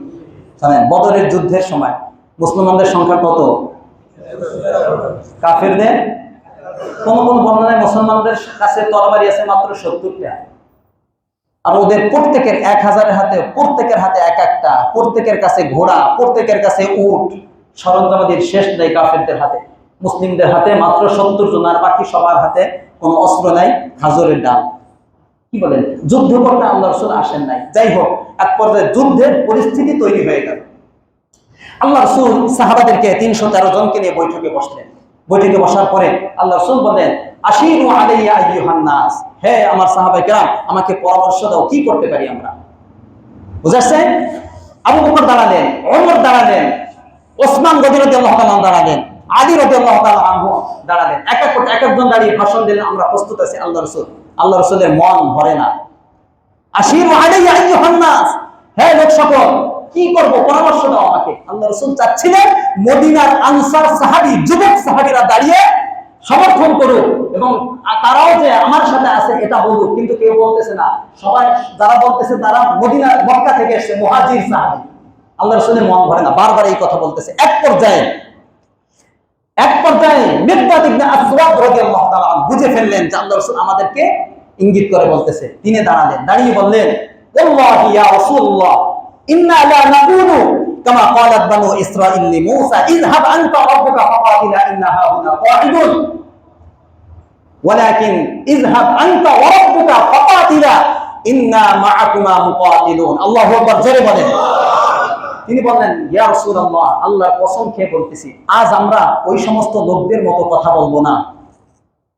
জানেন বদরের যুদ্ধের সময় মুসলমানদের সংখ্যা কত? কাফেরদের কোন কোন বর্ণনায় মুসলমানদের কাছে তরবারি আছে মাত্র 70টা, আর ওদের প্রত্যেকের 1000 হাতে, প্রত্যেকের হাতে এক একটা, প্রত্যেকের কাছে ঘোড়া, প্রত্যেকের কাছে উট, সরঞ্জামাদির শেষ নেই কাফেরদের হাতে। মুসলিমদের হাতে মাত্র 70 জন, আর বাকি সবার হাতে কোনো অস্ত্র নাই, খাজরের ডাল। কি বলেন, যুদ্ধ করতে আল্লাহ রাসূল আসেন নাই। যাই হোক, এক পর্যায়ে যুদ্ধের পরিস্থিতি তৈরি হয়ে গেল। আল্লাহ রাসূল সাহাবাদেরকে 313 জনকে নিয়ে বৈঠকে বসলেন। বৈঠকে বসার পরে আল্লাহ রাসূল বলেন আশিরু আলাইয়া আইয়ুহান নাস, হে আমার সাহাবায়ে কেরাম, আমাকে পরামর্শ দাও, কি করতে পারি আমরা। বুঝাচ্ছেন? আবু বকর দাঁড়ালেন, ওমর দাঁড়ালেন, ওসমান রাদিয়াল্লাহু তাআলা দাঁড়ালেন, আলী রাদিয়াল্লাহু তাআলা আনহু দাঁড়ালেন। এক একজন দাঁড়িয়ে ভাষণ দিলেন, আমরা প্রস্তুত আছি। আল্লাহ রাসূলের মন ভরে না। আশিরু আলাইয়া আইয়ুহান নাস, হে লোক সকল, কি করব, পরামর্শ দাও আমাকে। আল্লাহ রাসূল চাচ্ছিলেন মদিনার আনসার সাহাবী, যুবক সাহাবীরা দাঁড়িয়ে সমর্থন করুক এবং তারাও যে আমার সাথে আছে এটা বলুক, কিন্তু কেউ বলতেছে না। সবাই যারা বলতেছে তারা মদিনা মক্কা থেকে এসেছে, মুহাজির সাহাবী। আল্লাহ রাসূলের মন ভরে না, বারবার এই কথা বলতেছে। এক পর্যায়ে মিকদাদ ইবনে আসওয়াদ রাদিয়াল্লাহু তাআলা বুঝে ফেললেন যে আল্লাহ রাসূল আমাদেরকে ইঙ্গিত করে বলতেছে। তিনি দাঁড়ালেন, দাঁড়িয়ে বললেন ওয়াল্লাহি ইয়া রাসূলুল্লাহ ইন্না লা নাকুনু কামা ক্বালাত বানু ইসরাঈল লিমূসা ইযহাব আনতা রাব্বুকা ফাকাতিলা ইন্না হাউনা কাঈদুন ওয়ালাকিন ইযহাব আনতা ওয়া রাব্বুকা ফাকাতিলা ইন্না মাআকুমা মুকাতিলুন। আল্লাহু আকবার, জোরে বলেন। তিনি বললেন ইয়া রাসূলুল্লাহ, আল্লাহর কসম খেয়ে বলতেছি, আজ আমরা ওই সমস্ত লোকদের মতো কথা বলবো না,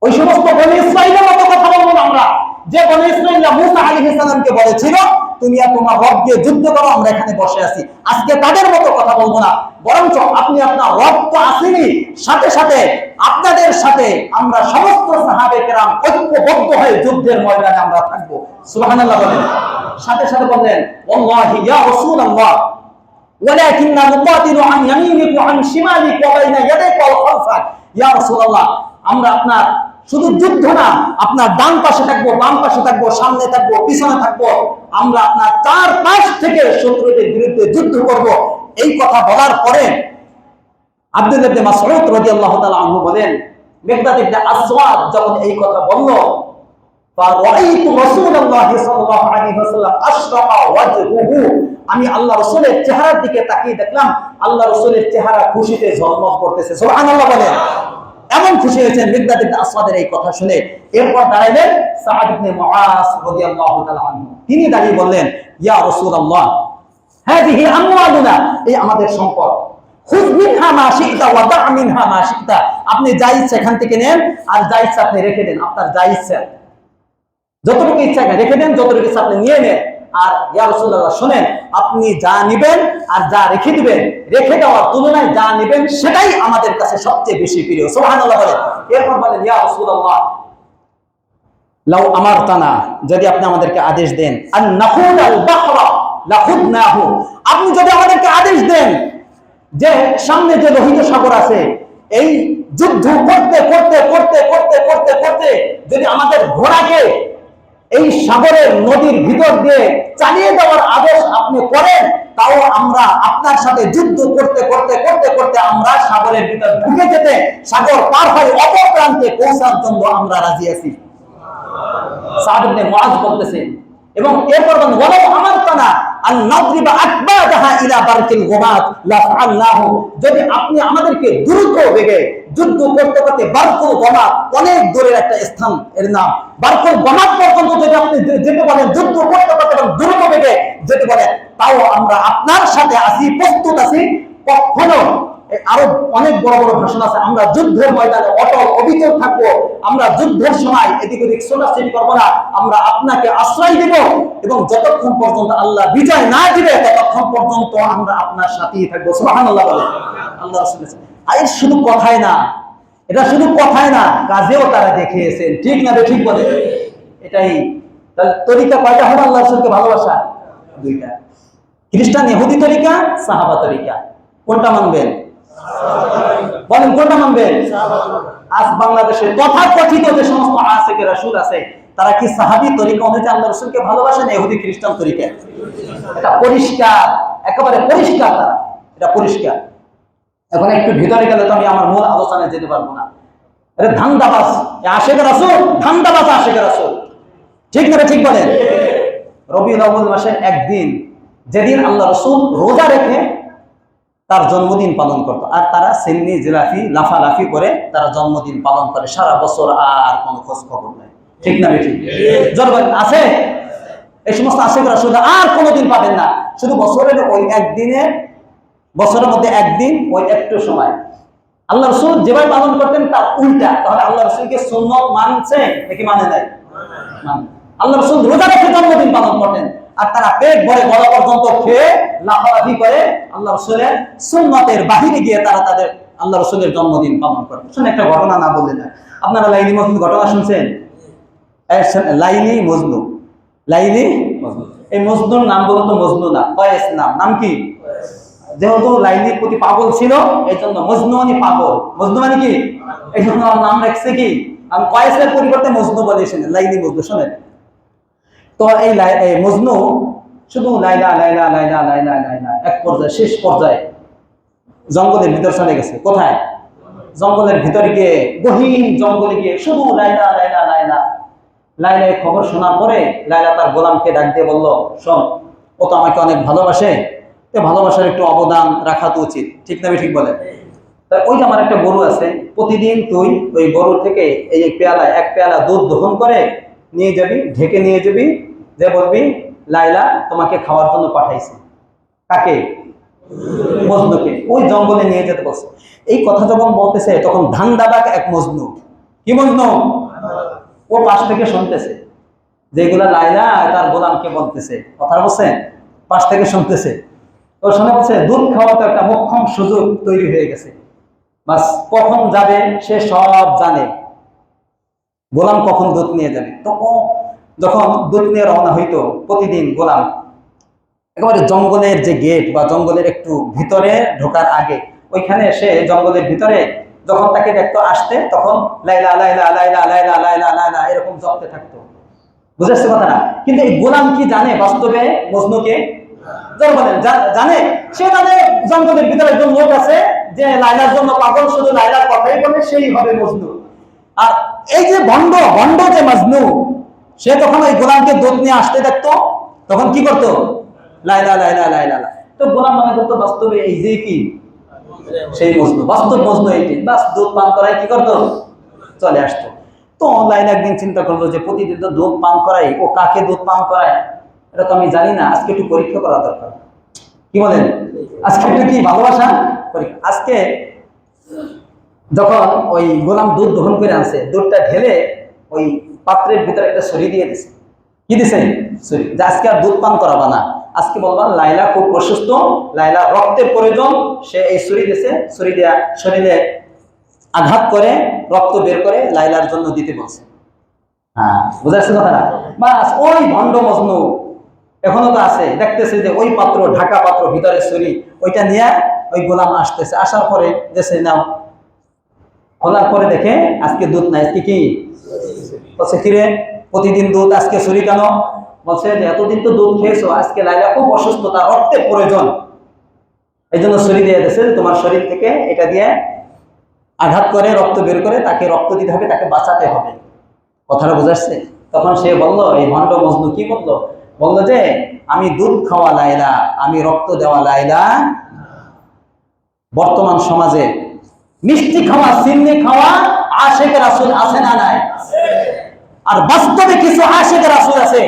ওই সমস্ত বনী ইসরাঈলের মতো কথা বলবো না আমরা, যে বনী ইসরাঈলরা মূসা আলাইহিস সালামকে বলেছিল তুমি আর তোমার রব দিয়ে যুদ্ধ করো, আমরা এখানে বসে আছি। আজকে তাদের মতো কথা বলবো না, বরঞ্চ আপনি আপনার রব তো আসেনি, সাথে সাথে আপনাদের সাথে আমরা সমস্ত সাহাবে কেরাম ঐক্যবদ্ধ হয়ে যুদ্ধের ময়দানে আমরা থাকবো। সুবহানাল্লাহ বলেন। সাথে সাথে বললেন ওয়াল্লাহি ইয়া রাসূলুল্লাহ ওয়ালাকিন্না নুকাতিলু আন ইয়ামিনিক ওয়া আন শিমালিক ওয়া বাইনা ইয়াদাইক ওয়া খালফাক। ইয়া রাসূলুল্লাহ, আমরা আপনার শুধু যুদ্ধ না, আপনার ডান পাশে থাকবো, বাম পাশে থাকবো, সামনে থাকবো, পিছনে থাকবো, আমরা আপনার চার পাশ থেকে শত্রুদের বিরুদ্ধে যুদ্ধ করব। এই কথা বলার পরে আব্দুল্লাহ ইবনে মাসউদ রাদিয়াল্লাহু তাআলা আনহু বলেন মিকদাদ ইবনে আসওয়াদ যখন এই কথা বলল, ফারাইতু রাসূলুল্লাহি সাল্লাল্লাহু আলাইহি ওয়াসাল্লাম আশরাকা ওয়াজহুহু, আমি আল্লাহ রাসূলের চেহারার দিকে তাকিয়ে দেখলাম আল্লাহ রাসূলের চেহারা খুশিতে ঝলমল করতেছে। সুবহানাল্লাহ বলেন। এমন খুশি হয়েছেন মিকদাদ ইবনে আসওয়াদের এই কথা শুনে। এরপর দাঁড়াইলেন সাআদ ইবনে মুআজ রাদিয়াল্লাহু তাআলা আনহু। তিনি দাঁড়িয়ে বললেন ইয়া রাসূলুল্লাহ হাযিহি আমওয়ালুনা, এই আমাদের সম্পদ, খুয মিনহা মা শি'তা ওয়া দা' মিনহা মা শি'তা, আপনি যা ইচ্ছা এখান থেকে নেন আর যা ইচ্ছা আপনি রেখে দেন, আপনার যা ইচ্ছা, যতটুকু ইচ্ছা রেখে দেন, যতটুকু ইচ্ছা আপনি নিয়ে নেন। আর ইয়া রাসূলুল্লাহ শুনেন, আপনি যা নেবেন আর যা রেখে দিবেন, রেখে দেওয়ার তুলনায় যা নেবেন সেটাই আমাদের কাছে সবচেয়ে বেশি প্রিয়। সুবহানাল্লাহ বলেন। এরপর বলেন ইয়া রাসূলুল্লাহ লাউ আমারতানা, যদি আপনি আমাদেরকে আদেশ দেন, আন নাখুদাল বাহরা লাখুদনাহু, আপনি যদি আমাদেরকে আদেশ দেন যে সামনে যে লোহিত সাগর আছে, এই যুদ্ধ করতে করতে করতে করতে করতে করতে যদি যদি আমাদের ঘোড়াকে এই সাগরের নদীর ভিতর দিয়ে চালিয়ে দেওয়ার আদেশ আপনি করেন, তাও আমরা আপনার সাথে যুদ্ধ করতে করতে করতে করতে আমরা সাগরের ভিতর ঢুকে যেতে, সাগর পার হয়ে অপর প্রান্তে পৌঁছার জন্য আমরা রাজি আছি। সাদ ইবনে মুআজ বলতেছেন, এবং এরপর ওয়ালাউ আমারতানা আন নাদরিবা আকবাদাহা ইলা বারকিল গুমাত লা ফাআলনাহু, যদি আপনি আমাদেরকে দ্রুত বেগে যুদ্ধ করতে করতে বারকুল গুমাত, অনেক দূরের একটা স্থান এর নাম, বারকুল গুমাত পর্যন্ত যদি আপনি যেতে বলেন, যুদ্ধ করতে করতে দ্রুত বেগে যেতে বলেন, তাও আমরা আপনার সাথে আছি, প্রস্তুত আছি। কখনো আরো অনেক বড় বড় ভাষণ আছে, আমরা যুদ্ধের ময়দানে অটল অবিচল থাকবো, আমরা যুদ্ধের সময় এদিক ওদিক ছোটাছুটি করবো না, আমরা আপনাকে আশ্রয় দিব, এবং যতক্ষণ পর্যন্ত আল্লাহ বিজয় না দিবে ততক্ষণ পর্যন্ত আমরা আপনার সাথেই থাকবো। সুবহানাল্লাহ বলে আল্লাহ রাসূল। আর শুধু কথাই না, এটা শুধু কথাই না, কাজেও তারা দেখিয়েছেন। ঠিক না? ঠিক বলে। এটাই তাহলে তরিকা কয়টা হলো আল্লাহ রাসূলকে ভালোবাসা? দুইটা। খ্রিস্টান ইহুদি তরিকা, সাহাবা তরিকা। কোনটা মানবেন? বলেন কোনটা মানবেন? আজ বাংলাদেশে তথাকথিত যে সমস্ত আশিকে রাসূল আছে, তারা কি সাহাবী তরিকা অনুযায়ী আল্লাহ রাসূলকে ভালোবাসেন না ইহুদি খ্রিস্টান তরিকা? এটা পরিষ্কার, একেবারে পরিষ্কার, তারা এটা পরিষ্কার। এখন একটু ভিতরে গেলে তো আমি আমার মূল আলোচনায় যেতে পারবো না। আরে ধান্দাবাজ আশিকে রাসূল, ধান্দাবাজ আশিকে রাসূল। ঠিক না? ঠিক বলেন। রবিউল আউয়াল মাসের একদিন, যেদিন আল্লাহ রাসূল রোজা রেখে তার জন্মদিন পালন করতো, আর তারা সিন্নি জিলাফি লাফালাফি করে তারা জন্মদিন পালন করে, সারা বছর আর কোনো খোঁজ খবর নাই। ঠিক না? ঠিক আছে। এই সমস্ত আশিক রাসূল আর কোনোদিন পাবেন না, শুধু বছরের ওই একদিনে, বছরের মধ্যে একদিন, ওই একটু সময় আল্লাহ রাসূল যেভাবে পালন করতেন তার উল্টা। তাহলে আল্লাহ রাসূলকে সুন্নত মানছে নাকি মানে নাই? আল্লাহ রাসূল রোজা রেখে জন্মদিন পালন করতেন, আর তারা পেট ভরে গলা পর্যন্ত খেয়ে লাফালাফি করে আল্লাহ রাসূলের সুন্নতের বাহিরে গিয়ে তারা তাদের আল্লাহ রাসূলের জন্মদিন পালন করে। শুনে একটা ঘটনা না বললে না। আপনারা লাইলি মজনু ঘটনা শুনছেন? লাইলি মজনু, লাইলি মজনু। এই মজনুর নাম বলতো মজনু না, কয়েস নাম। নাম কি? যেহেতু লাইলির প্রতি পাগল ছিল, এই জন্য মজনু মানে পাগল। মজনু মানে কি? এই জন্য নাম রাখছে কি, আমি কয়েসের পরিবর্তে মজনু বলে শুনে, লাইলি মজনু। শোনেন তো, এই মজনু শুধু লাইলা লাইলা লাইলা লাইলা লাইলা, এক পর্যায়ে শেষ পর্যায়ে জঙ্গলের ভিতর চলে গেছে। কোথায়? জঙ্গলের ভিতরে গিয়ে, গহীন জঙ্গলে গিয়ে শুধু লাইলা লাইলা লাইলা লাইলা। খবর শোনার পরে লাইলা তার গোলামকে ডাক দিয়ে বলল, শোন, ও তো আমাকে অনেক ভালোবাসে, তো ভালোবাসার একটু অবদান রাখা তো উচিত। ঠিক না? ঠিক বলে। তাই ওই যে আমার একটা গরু আছে, প্রতিদিন তুই ওই গরু থেকে এই পেয়ালা, এক পেয়ালা দুধ দহন করে নিয়ে যাবি, ঢেকে নিয়ে যাবি, যে বলবি লাইলা তোমাকে খাওয়ার জন্য পাঠাইছে। কাকে? মজনুকে। ওই জঙ্গলে নিয়ে যেতে বলছে। এই কথা যখন বলতেছে, তখন ধান্দাবাজ এক মজনু। কি মজনু? ও পাশ থেকে শুনতেছে যেগুলা লাইলা তার গোলামকে বলতেছে, কথা বলছে, পাশ থেকে শুনতেছে। ও শুনে বলছে, দুধ খাওয়া তো একটা মোক্ষম সুযোগ তৈরি হয়ে গেছে, বাস কখন যাবে সে সব জানে, গোলাম কখন দুধ নিয়ে যাবে। তো ও যখন দুধ নিয়ে রওনা হইতো, প্রতিদিন গোলাম একেবারে জঙ্গলের যে গেট বা জঙ্গলের একটু ভিতরে ঢোকার আগে, ওইখানে সে জঙ্গলের ভিতরে যখন তাকে দেখতো আসতে, তখন লাইলা লাইলা লাইলা লাইলা লাইলা লাইলা এরকম জপতে থাকতো। বুঝাচ্ছে কথা না? কিন্তু এই গোলাম কি জানে বাস্তবে মজনুকে? জানে। সে জানে জঙ্গলের ভিতরে একজন লোক আছে যে লাইলার জন্য পাগল, শুধু লাইলার কথাই বলে, সেই হবে মজনু। আর এই যে ভণ্ড, ভণ্ড যে মজনু, সে তখন ওই গোলামকে দুধ নিয়ে আসতে দেখতো, তখন কি করতো? লাইলা লাইলা লাইলা। তো গোলাম মনে করতো বাস্তবে এই যে কি সেই মজনু, বাস্তব মজনু এইটি, বাস দুধ পান করায় কি করতো? চলে আসতো। তো লাইলা একদিন চিন্তা করলো যে প্রতিদিন তো দুধ পান করাই, ও কাকে দুধ পান করায় এটা তো আমি জানি না, আজকে একটু পরীক্ষা করা দরকার। কি বলেন? আজকে একটু কি ভালোবাসা পরীক্ষা। আজকে যখন ওই গোলাম দুধ দহন করে আনছে, দুধটা ঢেলে ওই পাত্রের ভিতরে একটা ছুরি দিয়ে দিছে। কি দিছে? ছুরি। যে আজকে আর দুধ পান করাবা না, আজকে বলবা লাইলা খুব অসুস্থ, লাইলা রক্তের প্রয়োজন, সে এই ছুরি দিছে, ছুরি দেয়া শরীরে আঘাত করে রক্ত বের করে লাইলার জন্য দিতে বলছে। হ্যাঁ, বুঝাচ্ছে কথা না? বাস ওই ভণ্ড মজনু এখনো তো আছে, দেখতেছে যে ওই পাত্র, ঢাকা পাত্র, ভিতরে ছুরি, ওইটা নিয়ে ওই গোলাম আসতেছে। আসার পরে যে নাও খোলার পরে দেখে আজকে দুধ নাই, আজকে কি বলছে কিরে প্রতিদিন দুধ, আজকে ছুরি কেন? বলছে যে এতদিন তো দুধ খেয়েছো, আজকে লাইলা খুব অসুস্থ, তার রক্তের প্রয়োজন, এই জন্য ছুরি দিয়ে দিয়েছে। তোমার শরীর থেকে এটা দিয়ে আঘাত করে রক্ত বের করে তাকে রক্ত দিতে হবে, তাকে বাঁচাতে হবে। কথাটা বুঝাচ্ছে? তখন সে বললো, এই ভণ্ড মজনু কি বললো? বললো যে আমি দুধ খাওয়া লাইলা, আমি রক্ত দেওয়া লাইলা। বর্তমান সমাজে মিষ্টি খাওয়া, চিন্নি খাওয়া আশিক রাসূল আছে না নাই? আর বাস্তবে কিছু আশিক রাসূল আছে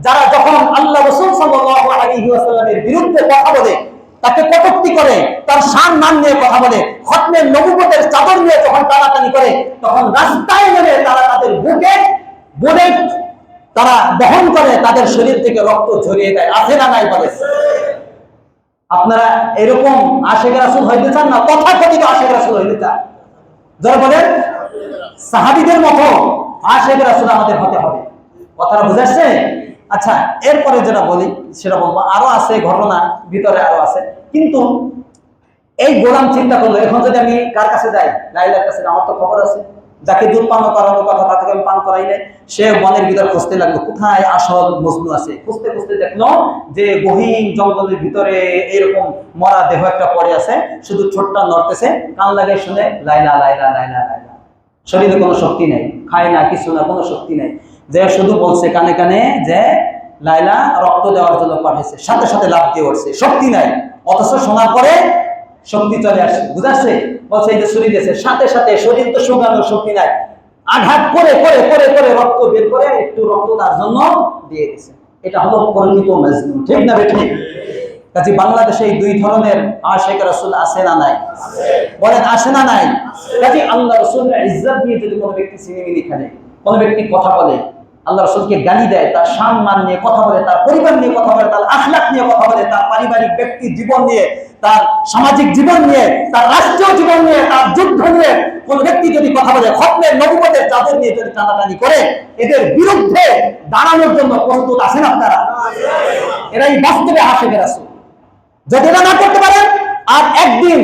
যারা যখন আল্লাহ রাসূল সাল্লাল্লাহু আলাইহি ওয়াসাল্লামের বিরুদ্ধে কথা বলে, তাকে কটূক্তি করে, তার সম্মান নিয়ে কথা বলে, খতমে নবুয়তের চাদর নিয়ে যখন টানাটানি করে, তখন রাস্তায় নেমে তারা তাদের বুকে বলে তারা বহন করে, তাদের শরীর থেকে রক্ত ঝরিয়ে দেয়। আছে না নাই বলে? আপনারা এরকম আশিক রাসূল হইতে চান না? তথাকথিত আশিক রাসূল হইতে চান? যারা বলেন সাহাবীদের মতো আশিক রাসূল আমাদের হতে হবে। কথাটা বুঝাচ্ছে? আচ্ছা, এরপরে যেটা বলি সেটা বলবো, আরো আছে ঘটনা, ভিতরে আরো আছে। কিন্তু এই গোলাম চিন্তা করলো, এখন যদি আমি কার কাছে যাই? লাইলার কাছে। আমার তো খবর আছে, যাকে দুধ পান করানোর কথা তাকে আমি পান করাই নাই। সে মনের ভিতর খুঁজতে লাগলো কোথায় আসল মজনু আছে। খুঁজতে খুঁজতে দেখলো যে গহীন জঙ্গলের ভিতরে এরকম মরা দেহ একটা পড়ে আছে, শুধু ঠোঁটটা নড়তেছে, কান লাগাই শুনে লাইলা লাইলা লাইলা লাইলা। শরীরে কোনো শক্তি নেই, খায় না, কিছু না, কোনো শক্তি নেই। যে শুধু বলছে কানে কানে যে লাইলা রক্ত দেওয়ার জন্য পাঠাইছে, সাথে সাথে লাভ দিয়ে উঠছে, শক্তি নাই। অথচ শোনার পরে শক্তি চলে আসছে। বুঝাচ্ছে? বলছে এই যে ছুরি দিয়েছে, সাথে সাথে শরীর তো শুকানোর শক্তি নাই, আঘাত করে করে করে করে রক্ত বের করে একটু রক্ত তার জন্য দিয়ে দিয়েছে। এটা হলো পরিণত মজনু। ঠিক না বেঠিক? কাজে বাংলাদেশে এই দুই ধরনের আশিক রাসূল আছে না নাই? বলেন আছে না নাই? কাজে আল্লাহ রাসূলের ইজ্জত নিয়ে যদি কোনো ব্যক্তি সিনেমিনি খেলে, কোনো ব্যক্তি কথা বলে, আল্লাহ রাসূলকে গালি দেয়, তার সম্মান নিয়ে কথা বলে, তার পরিবার নিয়ে কথা বলে, তার আখলাক নিয়ে কথা বলে, তার পারিবারিক ব্যক্তি জীবন নিয়ে, তার সামাজিক জীবন নিয়ে, তার রাষ্ট্রীয় জীবন নিয়ে, তার যুদ্ধ নিয়ে কোন ব্যক্তি যদি কথা বলে, খতমে নবুয়তের চাদর নিয়ে যদি টানাটানি করে, এদের বিরুদ্ধে দাঁড়ানোর জন্য প্রস্তুত আছেন আপনারা? এরাই বাস্তবে আশিক রাসূল। যদি এটা না করতে পারেন, আর একদিন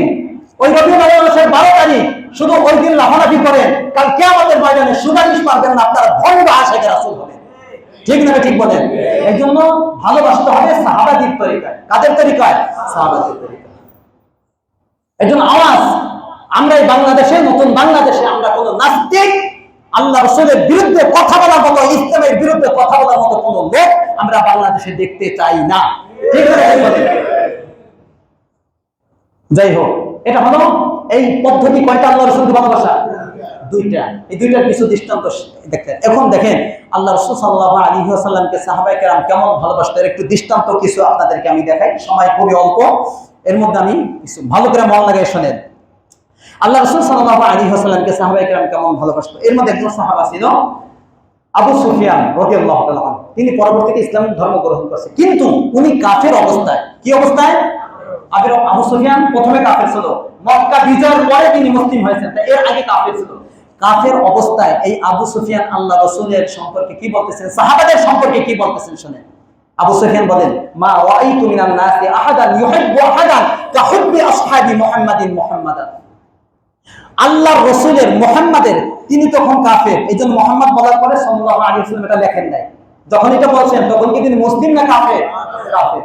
ওই রবিউল আউয়াল মাসের 12 তারিখ শুধু ওই দিন লাফালাফি করেন, কাল কিয়ামতের ময়দানে সুপারিশ পাবেন না, আপনারা ভণ্ড আশিক রাসূল হবেন। ঠিক না ঠিক বলেন? এই জন্য ভালোবাসতে হবে সাহাবাদের তরিকায়। কাদের তরিকায়? সাহাবাদের তরিকায়। এই জন্য আওয়াজ, আমরা এই বাংলাদেশে, নতুন বাংলাদেশে আমরা কোন নাস্তিক, আল্লাহ রাসূলের বিরুদ্ধে কথা বলার মতো, ইসলামের বিরুদ্ধে কথা বলার মতো কোন লোক আমরা বাংলাদেশে দেখতে চাই না। ঠিক না? যাই হোক, এটা হলো এই পদ্ধতি। কয়টা আল্লাহ রাসূলকে ভালোবাসা? দুইটা। এই দুইটার কিছু দৃষ্টান্ত দেখেন। এখন দেখেন আল্লাহ রাসূল সাল্লাল্লাহু আলাইহি ওয়াসাল্লামকে সাহাবায়ে কেরাম কেমন ভালোবাসতেন, একটু দৃষ্টান্ত কিছু আপনাদেরকে আমি দেখাই। সময় খুবই অল্প, এর মধ্যে আমি কিছু ভালো করে মন লাগাই শোনেন। আল্লাহ রাসূল সাল্লাল্লাহু আলাইহি ওয়াসাল্লামকে সাহাবায়ে কেরাম কেমন ভালোবাসতো, এর মধ্যে একজন সাহাবা ছিল আবু সুফিয়ান রাদিয়াল্লাহু তাআলা। তিনি পরবর্তীতে ইসলাম ধর্ম গ্রহণ করেছেন, কিন্তু উনি কাফের অবস্থায়। কি অবস্থায়? আবু সুফিয়ান প্রথমে কাফের ছিল, মক্কা বিজয়ের পরে তিনি মুসলিম হয়েছেন, এর আগে কাফের ছিল। কাফের অবস্থায় এই আবু সুফিয়ান আল্লাহ রাসূলের সম্পর্কে কি বলতেছেন, সাহাবাদের সম্পর্কে কি বলতেছেন শুনেন। আবু সুফিয়ান বলেন, মা রাআইতু মিনান নাসি আহাদান ইউহিব্বু আহাদান কাহুব্বি আসহাবি মুহাম্মাদিন মুহাম্মাদান। আল্লাহর রাসূলের, মুহাম্মাদের, তিনি তখন কাফের, এইজন্য মুহাম্মদ বলার পরে সাল্লাল্লাহু আলাইহি ওয়াসাল্লাম এটা লেখেন নাই। যখন এটা বলছেন তখন কি তিনি মুসলিম না কাফের? কাফের।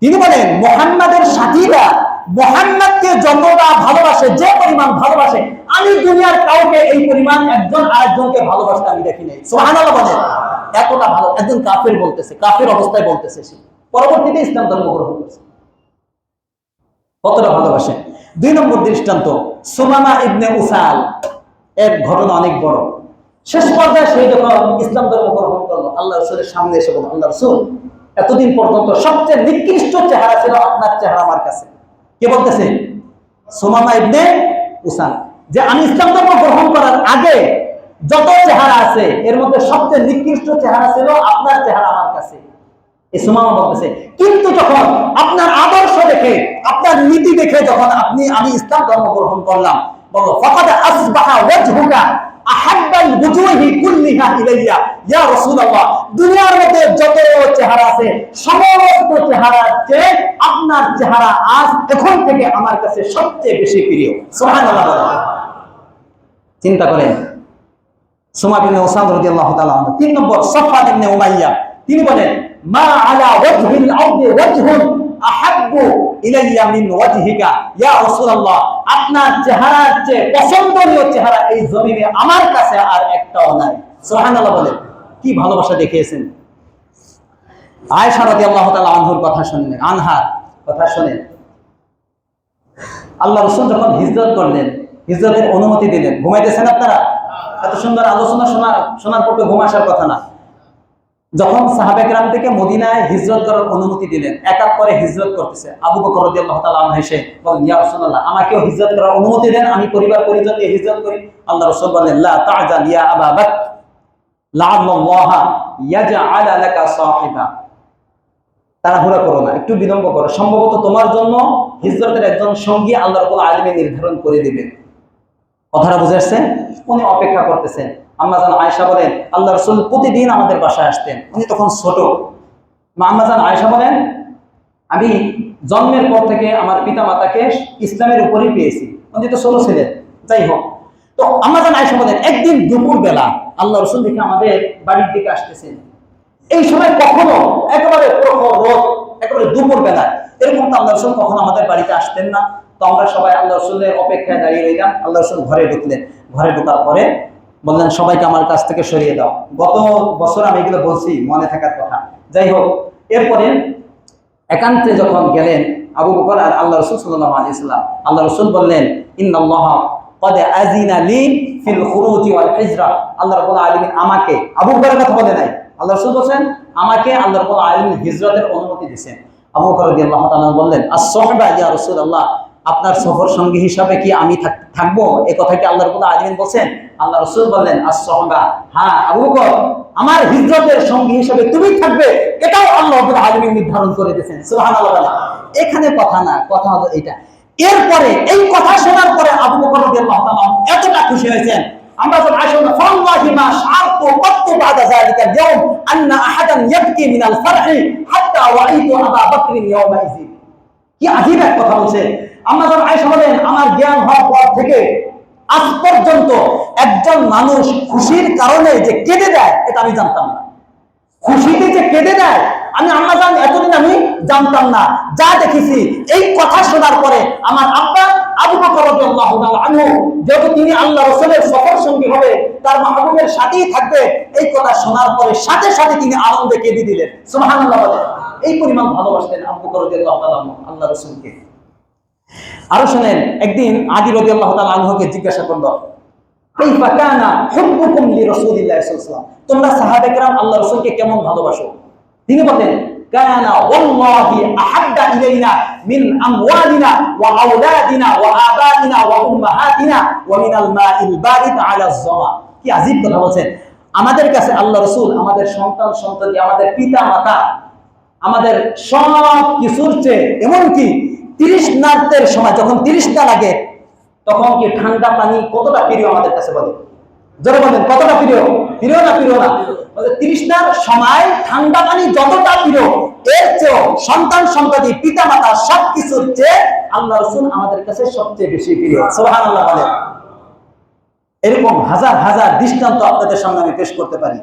তিনি বলেন মুহাম্মাদের সাথীরা মুহাম্মদকে যতটা ভালোবাসে, যে পরিমাণ ভালোবাসে, আমি দুনিয়ার কাউকে এই পরিমাণ একজন আরেকজনকে ভালোবাসতে আমি দেখি নাই। সুবহানাল্লাহ বলেন। এতটা ভালো। একজন কাফের বলতেছে, কাফের অবস্থায় বলতেছে, সে পরবর্তীতে ইসলাম ধর্ম গ্রহণ করেছে। কতটা ভালোবাসে। দুই নম্বর দৃষ্টান্ত, সুমামা ইবনে উসাল, এর ঘটনা অনেক বড়। শেষ পর্যায়ে সে যখন ইসলাম ধর্ম গ্রহণ করলো, আল্লাহ রাসূলের সামনে এসে বলল, আল্লাহ রাসূল, এতদিন পর্যন্ত সবচেয়ে নিকৃষ্ট চেহারা ছিল আপনার চেহারা আমার কাছে। কে বলতেছে? সুমামা ইবনে উসাল, যে আমি ইসলাম ধর্ম গ্রহণ করার আগে যত চেহারা আছে এর মধ্যে সবচেয়ে নিকৃষ্ট চেহারা ছিল আপনার চেহারা আমার কাছে। এই সুমামা বলতেছে, কিন্তু যখন আপনার আদর্শ দেখে, আপনার নীতি দেখে যখন আমি ইসলাম ধর্ম গ্রহণ করলাম, বলো ফাকাদ আসবাহা ওয়াজহুকা আহাব্বাল বুজুহি কুল্লিহা ইলাইয়া ইয়া রাসূলুল্লাহ। দুনিয়ার মধ্যে যত চেহারা আছে সমস্ত চেহারার চেয়ে আপনার চেহারা আজ এখন থেকে আমার কাছে সবচেয়ে বেশি প্রিয়। সুবহানাল্লাহ। চিন্তা করেন, সুমা বিন উসাদ রাদিয়াল্লাহু তাআলা আনহু। 3 নম্বর সাফওয়ান ইবনে উমাইয়া, তিনি বলেন মা আলা ওয়াজহিল আরদি ওয়াজহুন আহাব্বু ইলাইয়া মিন ওয়াজহিকা ইয়া রাসূলুল্লাহ, আপনার চেহারার চেয়ে পছন্দনীয় চেহারা এই জমিনে আমার কাছে আর একটাও নাই। সুবহানাল্লাহ বলেন, কি ভালোবাসা দেখিয়েছেন। আয়েশা রাদিয়াল্লাহু তাআলা আনহার কথা শুনেন, আনহার কথা শুনেন, আল্লাহ রাসূল যখন হিজরত করলেন, হিজরতের অনুমতি দিলেন, ঘুমাইতেছেন আপনারা? এত সুন্দর আলোচনা শোনার পর তো ঘুম আসার কথা না। যখন সাহাবে কেরাম থেকে মদিনায় হিজরত করার অনুমতি দিলেন, এক এক করে হিজরত করতেছে, আবু বকর রাদিয়াল্লাহু তাআলা আনহু এসে বলেন ইয়া রাসূলুল্লাহ, আমাকেও হিজরত করার অনুমতি দেন, আমি পরিবার পরিজন নিয়ে হিজরত করি। আল্লাহ রাসূল বলেন লা তা'জাল ইয়া আবা বকর লা'আল্লাল্লাহ ইয়াজআল লাকা সাহিবা, তাড়াহুড়া করো না, একটু বিলম্ব করো, সম্ভবত তোমার জন্য হিজরতের একজন সঙ্গী আল্লাহ রাব্বুল আলামিন নির্ধারণ করে দিবেন। কথাটা বুঝে আসছে? উনি অপেক্ষা করতেছেন। আম্মা জান আয়েশা বলেন আল্লাহ রাসূল প্রতিদিন আমাদের বাসায় আসতেন, উনি তখন ছোট। আম্মা জান আয়েশা বলেন আমি জন্মের পর থেকে আমার পিতা মাতাকে ইসলামের উপরই পেয়েছি, উনি তো ছোট ছিলেন। যাই হোক, তো আম্মা জান আয়েশা বলেন একদিন দুপুর বেলা আল্লাহ রাসূল দেখে আমাদের বাড়ির দিকে আসতেছেন। এই সময় কখনো একেবারে প্রখর রোদ, একেবারে দুপুর বেলা, এরকম তো আল্লাহ রাসূল কখনো আমাদের বাড়িতে আসতেন না। তো আমরা সবাই আল্লাহ রাসূলের অপেক্ষায় দাঁড়িয়ে রইলাম। আল্লাহ রাসূল ঘরে ঢুকলেন, ঘরে ঢোকার পরে বললেন সবাইকে আমার কাছ থেকে সরিয়ে দাও। গত বছর আমি এগুলো বলছি, মনে থাকার কথা। যাই হোক, এরপরে একান্তে যখন গেলেন আবু বকর আর আল্লাহ রাসূল সাল্লাল্লাহু আলাইহি ওয়াসাল্লাম, আল্লাহ রাসূল বললেন ইন্নাল্লাহা ক্বাদ আযিনা লি ফিল খুরুজি ওয়াল হিজরা, আল্লাহ রাব্বুল আলামিন আমাকে, আবু বকরের কথা বলে নাই, আল্লাহ রাসূল বলেন আমাকে আল্লাহ রাব্বুল আলামিন হিজরতের অনুমতি দিয়েছেন। আবু বকর রাদিয়াল্লাহু তাআলা বললেন আস-সুহবা ইয়া রাসূলুল্লাহ, আপনার সফর সঙ্গী হিসাবে কি আমি থাকবো? এই কথা কি আল্লাহ রাব্বুল আলামিন বলেন? আল্লাহ রাসূল বললেন আস-সুহবা, হ্যাঁ আবু বকর, আমার হিজরতের সঙ্গী হিসাবে তুমি থাকবে, এটাও আল্লাহ রাব্বুল আলামিন নির্ধারণ করে দিয়েছেন। সুবহানাল্লাহ। এখানে কথা না, কথা হলো এটা। এরপরে এই কথা শোনার পরে আবু বকর রাদিয়াল্লাহু তাআলা এতটা খুশি হয়েছেন, আমরা যখন আয়েশা ফাল্লাহি মা শাআরতু কাত্তু বাদা যালিকা ইয়াউম আন্না আহাদান ইয়াবকি মিনাল ফারহি হাত্তা ওয়াইতু আবা বকর ইয়াউমাইযি। কি আজীব এক কথা বলছে। আমরা যখন আয়েশা বলেন আমার জ্ঞান হওয়ার পর থেকে আজ পর্যন্ত একজন মানুষ খুশির কারণে যে কেঁদে দেয় এটা আমি জানতাম না। খুশিতে যে কেঁদে দেয় আমি আম্মা জান এতদিন আমি জানতাম না। যা দেখেছি এই কথা শোনার পরে আমার আব্বা আবু বকর রাদিয়াল্লাহু তাআলা আনহু, যেহেতু তিনি আল্লাহ রাসূলের সফর সঙ্গী হবে, তার মাহবুবের সাথেই থাকবে, এই কথা শোনার পরে সাথে সাথে তিনি আনন্দে কেঁদে দিলেন। সুবহানাল্লাহ। এই পরিমাণ ভালোবাসতেন আবু বকর রাদিয়াল্লাহু তাআলা আল্লাহ রাসূলকে। আরো শুনেন, একদিন আলী রাদিয়াল্লাহু তাআলা আনহুকে জিজ্ঞাসা করলো কাইফা কানা হুব্বুকুম লিরাসূলিল্লাহি সাল্লাল্লাহু আলাইহি ওয়াসাল্লাম, তোমরা সাহাবা কেরাম আল্লাহ রাসূলকে কেমন ভালোবাসো? তিনি বলেন কানা ওয়াল্লাহি আহাব্বা ইলাইনা মিন আমওয়ালিনা ওয়া আওলাদিনা ওয়া আবাইনা ওয়া উম্মাহাতিনা ওয়া মিনাল মাইল বারিদ আলা যামা। কি আজীব কথা বলেন। আমাদের কাছে আল্লাহ রাসূল আমাদের সন্তান সন্ততি, আমাদের পিতা মাতা, আমাদের সব কিছুর চেয়ে, এমনকি তৃষ্ণার্তের সময় যখন তৃষ্ণা লাগে তখন কি ঠান্ডা পানি কতটা প্রিয় আমাদের কাছে, বলে জোরে বলেন কতটা প্রিয়? প্রিয় না প্রিয় না? তৃষ্ণার সময় ঠান্ডা পানি যতটা প্রিয়, এর চেয়েও সন্তান সন্ততি পিতা মাতা সবকিছুর চেয়ে আল্লাহ রাসূল আমাদের কাছে সবচেয়ে বেশি প্রিয়। সুবহানাল্লাহ বলেন। এরকম হাজার হাজার দৃষ্টান্ত আপনাদের সামনে আমি পেশ করতে পারি।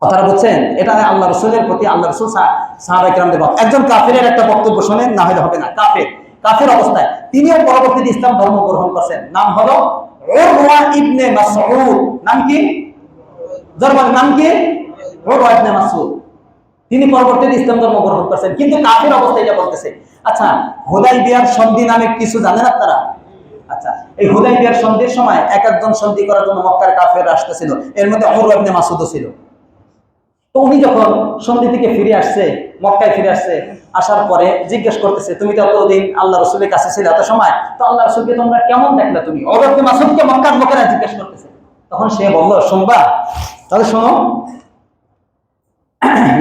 কথাটা বুঝছেন? এটা আল্লাহ রাসূলের প্রতি আল্লাহ রাসূল সাহাবায়ে কেরামদের বক্তব্য। একজন কাফেরের একটা বক্তব্য শুনেন, না হলে হবে না। কাফের অবস্থায় তিনিও পরবর্তীতে ইসলাম ধর্ম গ্রহণ করেছেন। নাম হলো উরওয়া ইবনে মাসউদ। নাম কি? জরবার নাম কি? উরওয়া ইবনে মাসউদ। তিনি পরবর্তীতে ইসলাম ধর্ম গ্রহণ করেছেন, কিন্তু কাফের অবস্থায় এটা বলতেছে। আচ্ছা, হুদাইবিয়ার সন্ধি নামে কিছু জানেন আপনারা? আচ্ছা, এই হুদাইবিয়ার সন্ধির সময় এক একজন সন্ধি করার জন্য মক্কার কাফেররা আসতেছিল, এর মধ্যে উরওয়া ইবনে মাসউদও ছিল। তো উনি যখন সন্ধি থেকে ফিরে আসছে, মক্কায় ফিরে আসছে, আসার পরে জিজ্ঞেস করতেছে তুমি তো এতদিন আল্লাহ রাসূলের কাছে ছিলে, এত সময় তো আল্লাহ রাসূলকে তোমরা কেমন দেখলা? তুমি উরওয়া ইবনে মাসউদকে মক্কার লোকেরা জিজ্ঞেস করতেছে। তখন সে বলল শুনবা? তাহলে শোনো,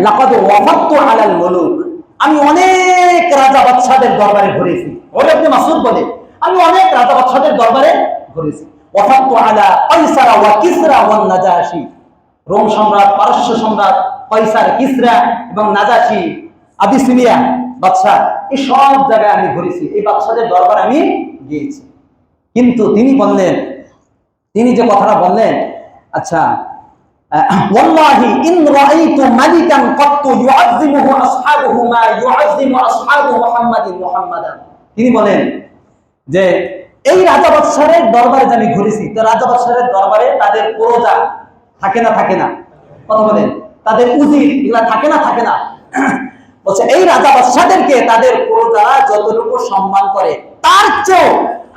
লাকাদ ওয়াফাতু আলাল মুলুক, আমি অনেক রাজা বাদশাদের দরবারে ঘুরেছি। উরওয়া ইবনে মাসউদ বলে আমি অনেক রাজা বাদশাদের দরবারে ঘুরেছি। ওয়াফাতু আলা কাইসার ওয়া কিসরা ওয়া নাজাশি, রোম সম্রাট, পারস্য সম্রাট, কাইসার, কিসরা এবং নাজাশি, আবিসিনিয়া বাদশা, এই সব জায়গায় আমি ঘুরেছি, এই বাদশাদের দরবারে আমি গিয়েছি। কিন্তু তিনি বললেন, তিনি যে কথাটা বললেন আচ্ছা, ওয়াল্লাহি ইন রাআইতু মালিকান কাত্তু ইউআযযিমুহু আসহাবুহু মা ইউআযযিমু আসহাবু মুহাম্মাদান। তিনি বলেন যে এই রাজা বাদশাহের দরবারে আমি ঘুরেছি, তো রাজা বাদশাহের দরবারে তাদের প্রজা থাকে না থাকে না, কথা বলেন, তাদের উজির এগুলা থাকে না থাকে না, বলছে এই রাজা বাদশাদেরকে তাদের প্রজারা যতটুকু সম্মান করে তার চেয়ে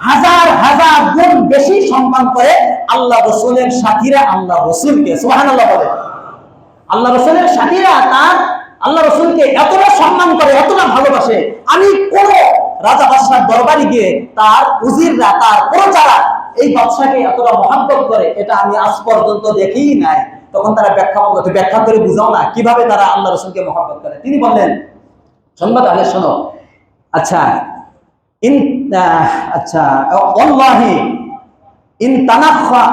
হাজার হাজার গুণ বেশি সম্মান করে আল্লাহ রাসূলের সাথীরা আল্লাহ রাসূলকে। সুবহানাল্লাহ বলে। আল্লাহ রাসূলের সাথীরা তার আল্লাহ রাসূলকে এতটা সম্মান করে, এতটা ভালোবাসে, আমি কোন রাজা বাদশার দরবারে গিয়ে তার উজিররা তার প্রজারা এই বাদশাকে এতটা মহব্বত করে এটা আমি আজ পর্যন্ত দেখিই নাই। তখন তারা ব্যাখ্যা করে বুঝাও না কিভাবে তারা আল্লাহ রাসূলকে মহব্বত করে। তিনি বললেন, সংবাদ আলে শোনো, আচ্ছা ইন আচ্ছা ওয়াল্লাহি ইন তানাখা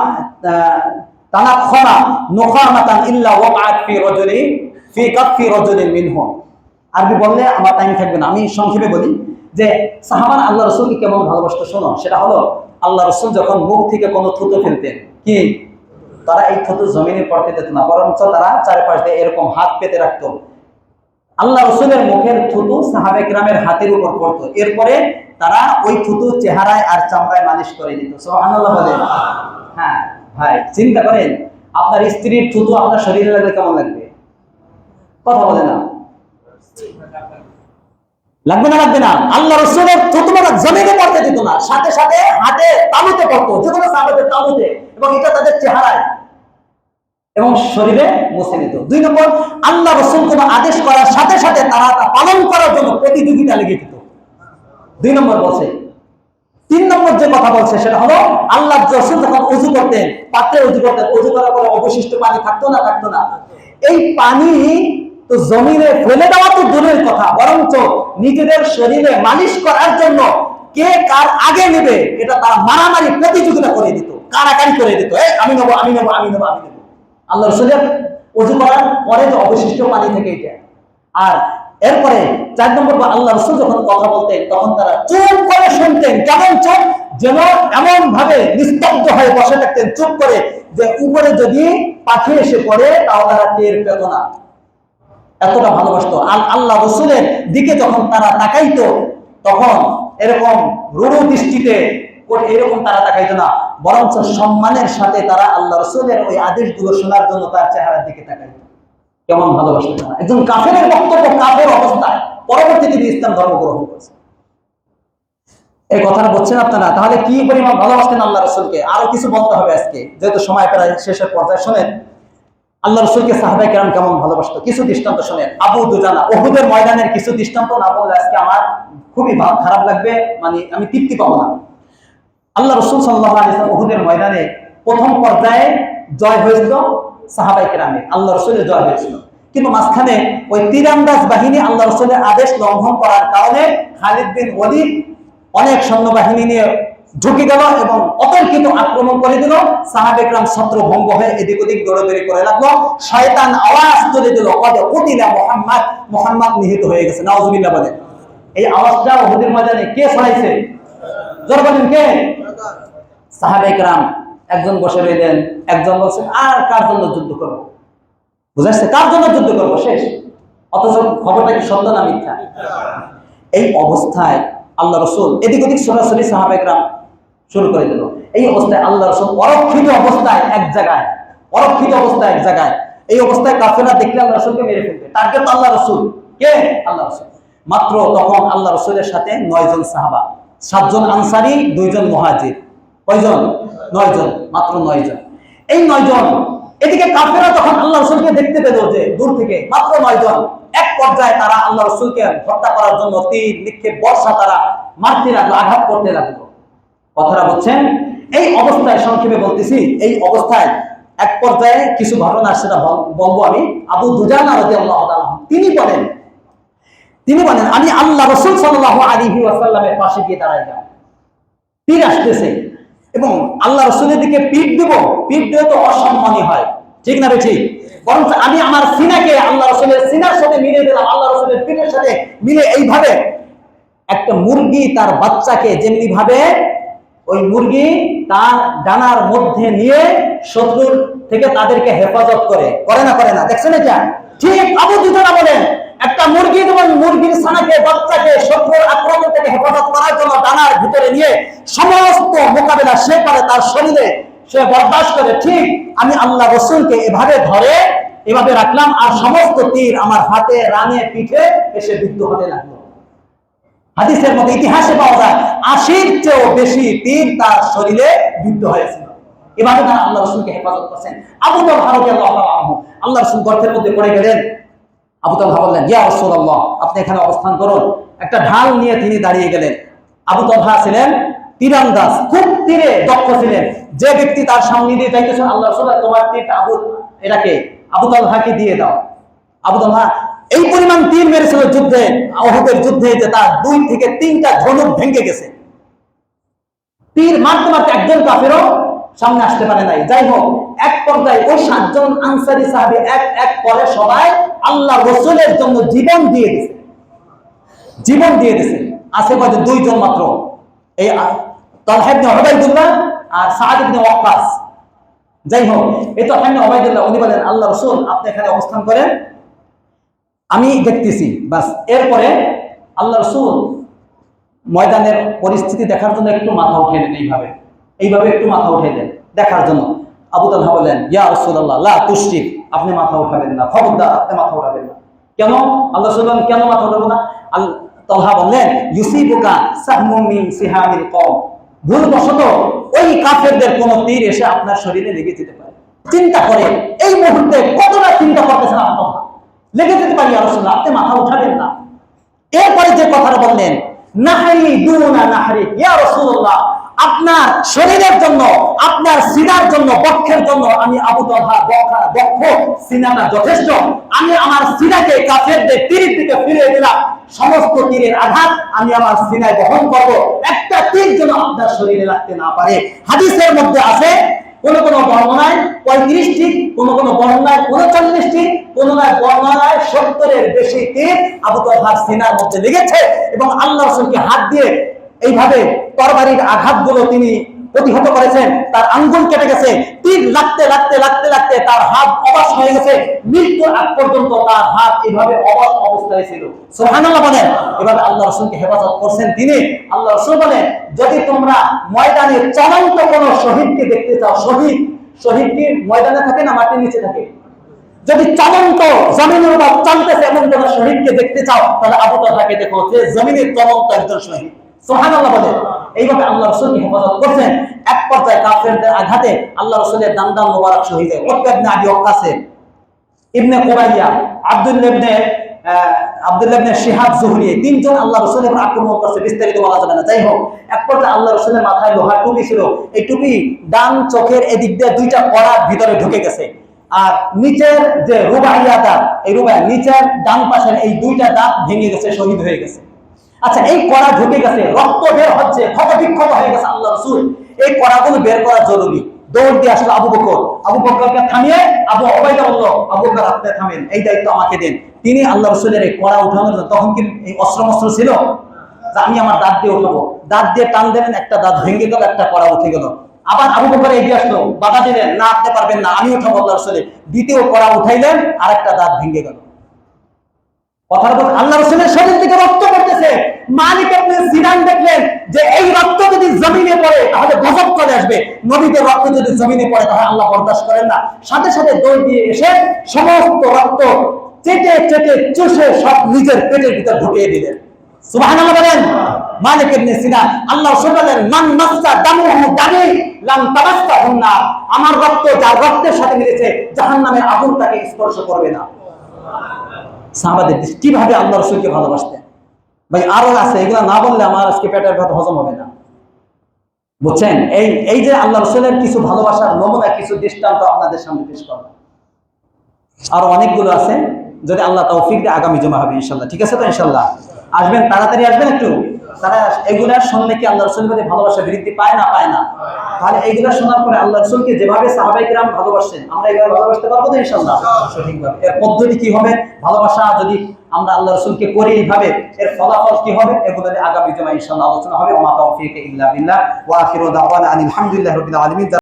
নুখামাতান ইল্লা ওয়াকাত ফি কাফি রাজুলিন মিনহুম। আরবি বললে আমার টাইম থাকবে না, আমি সংক্ষেপে বলি যে সাহাবারা আল্লাহ রাসূলকে কেমন ভালোবাসতো। শোনো, সেটা হলো আল্লাহ রাসূল যখন মুখ থেকে কোনো থুতু ফেলতেন, কি তারা এই থুতু জমিনে পড়তে দিত না, বরঞ্চ তারা চারপাশ দিয়ে এরকম হাত পেতে রাখতো। আল্লাহ রাসূলের মুখের থুতু সাহাবায়ে কিরামের হাতের উপর পড়তো, এরপরে তারা ওই থুতু চেহারায় আর চামড়ায় মালিশ করে দিত। সুবহানাল্লাহ বলেন। হ্যাঁ ভাই, চিন্তা করেন আপনার স্ত্রীর থুতু আপনার শরীরে লাগলে কেমন লাগবে? কথা বলে না, লাগবে না লাগবে না? আল্লাহ রাসূলের থুতু মানে জমিনে পড়তে দিত না, সাথে সাথে হাতে তালুতে পড়তো, যেকোনো সাহাবাদের তালুতে, এবং এটা তাদের চেহারায় এবং শরীরে মুছে নিত। 2 নম্বর, আল্লাহ রাসূল কোন আদেশ করার সাথে সাথে তারা তা পালন করার জন্য প্রতিযোগিতা লেগে যেত। 2 নম্বর বলছে। 3 নম্বর যে কথা বলছে সেটা হলো আল্লাহ রাসূল যখন ওযু করতেন, পাত্রে ওযু করতেন, ওযু করার পরে অবশিষ্ট পানি থাকতো না থাকতো না, এই পানি তো জমিনে ফেলে দেওয়া তো দূরের কথা, বরঞ্চ নিজেদের শরীরে মালিশ করার জন্য কে কার আগে নেবে এটা তারা মারামারি প্রতিযোগিতা করে দিত, কারাকারি করে দিত, আমি নেবো আমি নেবো আমি নেবো আমি নেবো। আল্লাহ রাসূলের ওযু করার পরে যে অবশিষ্ট পানি থেকে এটা। আর এরপরে 4 নম্বর, আল্লাহ রাসূল যখন কথা বলতেন তখন তারা চুপ করে শুনতেন। কেমন চুপ? যেন এমন ভাবে নিস্তব্ধ হয়ে বসে থাকতেন চুপ করে, যে উপরে যদি পাখি এসে পড়ে তাও তারা টের পেত না। এতটা ভালোবাসতো। আল্লাহ রাসূলের দিকে যখন তারা তাকাইতো তখন এরকম রূঢ় দৃষ্টিতে এরকম তারা তাকাইতো না, বরঞ্চ সম্মানের সাথে তারা আল্লাহ রাসূলের ওই আদেশগুলো শোনার জন্য তার চেহারার দিকে তাকাইতো। কেমন ভালোবাসতো তারা। একজন কাফেরের বক্তব্য, কাফের অবস্থায় পরবর্তীতে তিনি ইসলাম ধর্ম গ্রহণ করেছেন। এই কথাটা বলছেন আপনারা, তাহলে কি পরিমাণ ভালোবাসতেন আল্লাহ রাসূলকে। আরো কিছু বলতে হবে আজকে, যেহেতু সময় প্রায় শেষের পর্যায়ে। শোনেন আল্লাহ রাসূলকে সাহাবায়ে কেরাম কেমন ভালোবাসতো, কিছু দৃষ্টান্ত শোনেন। আবু দুজানা, উহুদের ময়দানের কিছু দৃষ্টান্ত না বললে আজকে আমার খুবই খারাপ লাগবে, মানে আমি তৃপ্তি পাবো না। আল্লাহ রাসূল সাল্লাল্লাহু আলাইহি ওয়াসাল্লাম উহুদের ময়দানে প্রথম পর্যায়ে জয় হয়েছিল সাহাবায়ে কেরামের, আল্লাহ রাসূলের জয় হয়েছিল, কিন্তু মাঝখানে ওই তীরন্দাজ বাহিনী আল্লাহ রাসূলের আদেশ লঙ্ঘন করার কারণে খালিদ বিন ওলীদ অনেক সৈন্যবাহিনী নিয়ে ঢুকে গেল এবং অতর্কিত আক্রমণ করে দিল। সাহাবায়ে কেরাম ছত্রভঙ্গ হয়ে এদিক ওদিক দৌড়াদৌড়ি করে লাগলো। শয়তান আওয়াজ তুলে দিল, কুতিলা মুহাম্মদ, মুহাম্মদ নিহত হয়ে গেছে। নাউজুবিল্লাহ বলেন। এই আওয়াজটা উহুদের ময়দানে কে ছড়াইছে? জোরে বলেন কে? সাহাবায়ে কেরাম একজন বসে রইলেন, একজন বলছেন আর কার জন্য যুদ্ধ করব? বুঝাচ্ছে কার জন্য যুদ্ধ করব? শেষ। অথচ খবরটা কি সত্য না মিথ্যা? এই অবস্থায় আল্লাহ রাসূল এদিক ওদিক সরাসরি সাহাবায়ে কেরাম শুরু করে দিল। এই অবস্থায় আল্লাহ রাসূল অরক্ষিত অবস্থায় এক জায়গায়, অরক্ষিত অবস্থায় এক জায়গায়, এই অবস্থায় কাফেররা দেখলে আল্লাহ রাসূলকে মেরে ফেলবে। টার্গেট আল্লাহ রাসূল। কে? আল্লাহ রাসূল। মাত্র তখন আল্লাহ রাসূলের সাথে 9 জন সাহাবা, 7 জন আনসারী, 2 জন মুহাজির। কয়জন? 9 জন, মাত্র 9 জন। এই 9 জন, এদিকে কাফেররা তখন আল্লাহ রাসূলকে দেখতে পেল যে দূর থেকে, মাত্র 9 জন। এক পর্যায়ে তারা আল্লাহ রাসূলকে হত্যা করার জন্য তীর নিক্ষেপ, বর্ষা তারা মারতে লাগলো, আঘাত করতে লাগলো। কথাটা বলছেন। এই অবস্থায় সংক্ষেপে বলতেছি, এই অবস্থায় এক পর্যায়ে কিছু ঘটনা সেটা বলবো আমি। আবু দুজানা রাদিয়াল্লাহু তাআলা তিনি বলেন আমি আল্লাহ রাসূল সাল্লাল্লাহু আলাইহি ওয়াসাল্লামের পাশে গিয়ে দাঁড়াইলাম। তীর আসতেছে এবং আল্লাহ রাসূলের দিকে পিঠ দেব, পিঠ দিলে তো অসম্মানী হয়, ঠিক না ঠিক? বরং আমি আমার সিনাকে আল্লাহ রাসূলের সিনার সাথে মিলিয়ে দিলাম, আল্লাহ রাসূলের পিঠের সাথে মিলে, এইভাবে একটা মুরগি তার বাচ্চাকে যেমনি ভাবে ওই মুরগি তার ডানার মধ্যে নিয়ে শত্রুর থেকে তাদেরকে হেফাজত করে করে না দেখছেন এটা? ঠিক আবু দুজনা বলেন একটা মুরগি যেমন মুরগির ছানাকে বাচ্চাকে শত্রুর আক্রমণ থেকে হেফাজত করার জন্য ডানার ভিতরে নিয়ে সমস্ত মোকাবেলা সে করে তার শরীরে সে বরদাস্ত করে, ঠিক আমি আল্লাহ রাসূলকে এভাবে ধরে এভাবে রাখলাম আর সমস্ত তীর আমার হাতে রানে পিঠে এসে বিদ্ধ হতে লাগলো। হাদিসের মধ্যে ইতিহাসে পাওয়া যায় ৮০-র চেয়েও বেশি তীর তার শরীরে বিদ্ধ হয়েছিল। এভাবে তারা আল্লাহ রাসূলকে হেফাজত করছেন। আবু তালহা রাদিয়াল্লাহু আনহু আল্লাহ রাসূল গর্তের মধ্যে পড়ে গেলেন। আবু তালহা বললেন, ইয়া রাসূলুল্লাহ, আপনি এখানে অবস্থান করুন। একটা ঢাল নিয়ে তিনি দাঁড়িয়ে গেলেন। আবু তালহা ছিলেন তীরন্দাজ, খুব তীরে দক্ষ ছিলেন। যে ব্যক্তি তার সামনে দিয়ে যাইতেছেন, আল্লাহ রাসূল তোমার তীরটা আবু তালহাকে দিয়ে দাও। আবু তালহা এই পরিমাণ তীর মেরেছিল যুদ্ধে, উহুদের যুদ্ধে, যে তার 2 থেকে 3টা ধনুক ভেঙে গেছে। তীর মারতে মারতে একজন কাফেরও সামনে আসতে পারে নাই। যাই হোক, এক পর্যায়ে ওই 7 জন আনসারী সাহাবী এক এক করে সবাই আল্লাহ রাসূলের জন্য জীবন দিয়ে দিয়েছে। আছে কত? 2 জন মাত্র, এই তালহা ইবনে উবাইদুল্লাহ আর সাদ ইবনে ওয়াক্কাস। যাই হোক, এই তালহা ইবনে উবাইদুল্লাহ উনি বলেন, আল্লাহ রাসূল আপনি এখানে অবস্থান করেন, আমি দেখতেছি। বাস এরপরে আল্লাহ রাসূল ময়দানের পরিস্থিতি দেখার জন্য একটু মাথা উঠিয়ে দেন, এইভাবে একটু মাথা উঠিয়ে দেন দেখার জন্য। আবু তালহা বলেন, ইয়া রাসূলুল্লাহ লা তুশরিক, আপনি মাথা উঠাবেন না, খবরদার আপনি মাথা উঠাবেন না। কেন? আল্লাহ রাসূল বলেন, কেন মাথা উঠাবো না? তালহা বললেন, ইউসিবুকা সাহমুম মিন সিহামিল কওম, ভুলবশত ওই কাফেরদের কোন তীর এসে আপনার শরীরে লেগে যেতে পারে। চিন্তা করে এই মুহূর্তে কতটা চিন্তা করতেছেন আল্লাহ, লেগে যেতে পারি ইয়া রাসূলুল্লাহ, আপনি মাথা উঠাবেন না। এরপরে যে কথাটা বললেন, নাহরি দুনা নাহরি, ইয়া রাসূলুল্লাহ আপনার শরীরের জন্য, আপনার সিনার জন্য, বক্ষের জন্য আমি আবু তালহা বক্ষ সিনাটা যথেষ্ট। আমি আমার সিনাকে কাফেরদের তীরের দিকে ফিরিয়ে দিলাম। সমস্ত তীরের আঘাত আমি আমার সিনায় বহন করব, একটা তীর যেন আপনার শরীরে লাগতে না পারে। হাদিসের মধ্যে আছে কোন কোন বর্ণনায় 35টি, কোন কোন বর্ণনায় 39টি, কোন বর্ণনায় 70-এর বেশি তীর আবু তালহার সিনার মধ্যে লেগেছে এবং আল্লাহ রাসূলকে হাত দিয়ে এইভাবে তরবারির আঘাতগুলো তিনি প্রতিহত করেছেন। তার আঙ্গুল কেটে গেছে, তীর লাগতে লাগতে লাগতে লাগতে তার হাত অবশ হয়ে গেছে। মৃত্যুর আগ পর্যন্ত তার হাত এইভাবে অবশ অবস্থায় ছিল। সুবহানাল্লাহ বলেন। এভাবে আল্লাহ রাসূলকে হেফাজত করছেন তিনি। আল্লাহ রাসূল বলেন, যদি তোমরা ময়দানে চলন্ত কোন শহীদকে দেখতে চাও, শহীদ কি ময়দানে থাকে না মাটির নিচে থাকে? যদি চলন্ত জমিনের উপর চলতেছে এমন কোন শহীদকে দেখতে চাও, তাহলে আবু তালহাকে দেখো, যে জমিনের চলন্ত একজন শহীদ। সুবহানাল্লাহ বলেন। এইভাবে আল্লাহ রাসূলকে হেফাজত করছেন। এক পর্যায়ে কাফেরদের আঘাতে আল্লাহ রাসূলের দান্দান মোবারক শহীদ হয়। উতবা ইবনে আবি ওয়াক্কাস, ইবনে কুবাইয়া, আব্দুল্লাহ ইবনে শিহাব যুহরি, 3 জন আল্লাহ রাসূলের উপর আক্রমণ করছে। বিস্তারিত বলা যাবে না। যাই হোক, এক পর্যায়ে আল্লাহ রাসূলের মাথায় লোহার টুপি ছিল। এই টুপি ডান চোখের এদিক দিয়ে 2টা কড়ার ভিতরে ঢুকে গেছে। আর নিচের যে রুবাইয়া দাঁত, এই রুবাইয়া নিচের ডান পাশের এই 2টা দাঁত ভেঙে গেছে, শহীদ হয়ে গেছে। আচ্ছা, এই কড়া ঢুকে গেছে, রক্ত বের হচ্ছে, ক্ষত বিক্ষত হয়ে গেছে। আল্লাহ রাসূল এই কড়াগুলো বের করা জরুরি। দৌড় দিয়ে আসলো আবু বকরকে থামিয়ে আবু উবাইদা বলল, আবু বকর আপনি থামেন, এই দায়িত্ব আমাকে দেন। তিনি আল্লাহ রাসূলের এই কড়া উঠানোর জন্য, তখন কি এই অস্ত্র ছিল যে আমি আমার দাঁত দিয়ে উঠাবো? দাঁত দিয়ে টান দিলেন, একটা দাঁত ভেঙে গেল, একটা কড়া উঠে গেল। আবার আবু বকর এগিয়ে আসলো, বাধা দিলেন, না আপনি পারবেন না, আমি উঠাবো। আল্লাহ রাসূলের দ্বিতীয় কড়া উঠাইলেন, আর একটা দাঁত ভেঙে গেল। কথার কথা, আল্লাহ রাসূলের শরীর থেকে রক্ত পড়তেছে। মালিক ইবনে সিনান দেখলেন যে এই রক্ত যদি জমিনে পড়ে তাহলে গজব চলে আসবে। নবীদের রক্ত যদি জমিনে পড়ে তাহলে আল্লাহ বরদাশত করেন না। সাথে সাথে দৌড় দিয়ে এসে সমস্ত রক্ত চেটে চেটে চুষে সব নিজের পেটের ভিতর ঢুকিয়ে দিলেন। সুবহানাল্লাহ বলেন। মালিক ইবনে সিনান, আল্লাহ রাসূল বলেন, মান মাসসা দামুহু দামি লাম তামাসসাহুন নার, আমার রক্ত যার রক্তের সাথে মিলেছে জাহান্নামের আগুন তাকে স্পর্শ করবে না। সাহাবাদের কিভাবে আল্লাহ রাসূলকে ভালোবাসতেন ভাই, আরো আছে, এগুলা না বললে আমার আজকে পেটের ভাত হজম হবে না, বুঝছেন? এই যে আল্লাহ রাসূলের কিছু ভালোবাসার নমুনা, কিছু দৃষ্টান্ত আপনাদের সামনে পেশ করলাম। আরো অনেকগুলো আছে, যদি আল্লাহ তৌফিক দেয় আগামী জুমা হবে ইনশাআল্লাহ। ঠিক আছে তো ইনশাআল্লাহ। আসবেন, তাড়াতাড়ি আসবেন একটু। তারা এগুলা শুনলে কি আল্লাহ রসুলের প্রতি ভালোবাসা বৃদ্ধি পায় না পায় না? তাহলে এইগুলা শোনার পরে আল্লাহ রসুলকে যেভাবে সাহাবায়ে কিরাম ভালোবাসেন আমরা এইভাবে ভালোবাসতে পারবো তো ইনশাআল্লাহ? সঠিকভাবে। এর পদ্ধতি কি হবে? ভালোবাসা যদি আমরা আল্লাহ রসুলকে করি এইভাবে, এর ফলাফল কি হবে? এগুলো নিয়ে আগামী জুমায় ইনশাআল্লাহ আলোচনা হবে। ওয়া মা তাওফীক ইল্লা বিল্লাহ ওয়া আখিরু দাওয়ানা আনিল হামদুলিল্লাহি রাব্বিল আলামিন।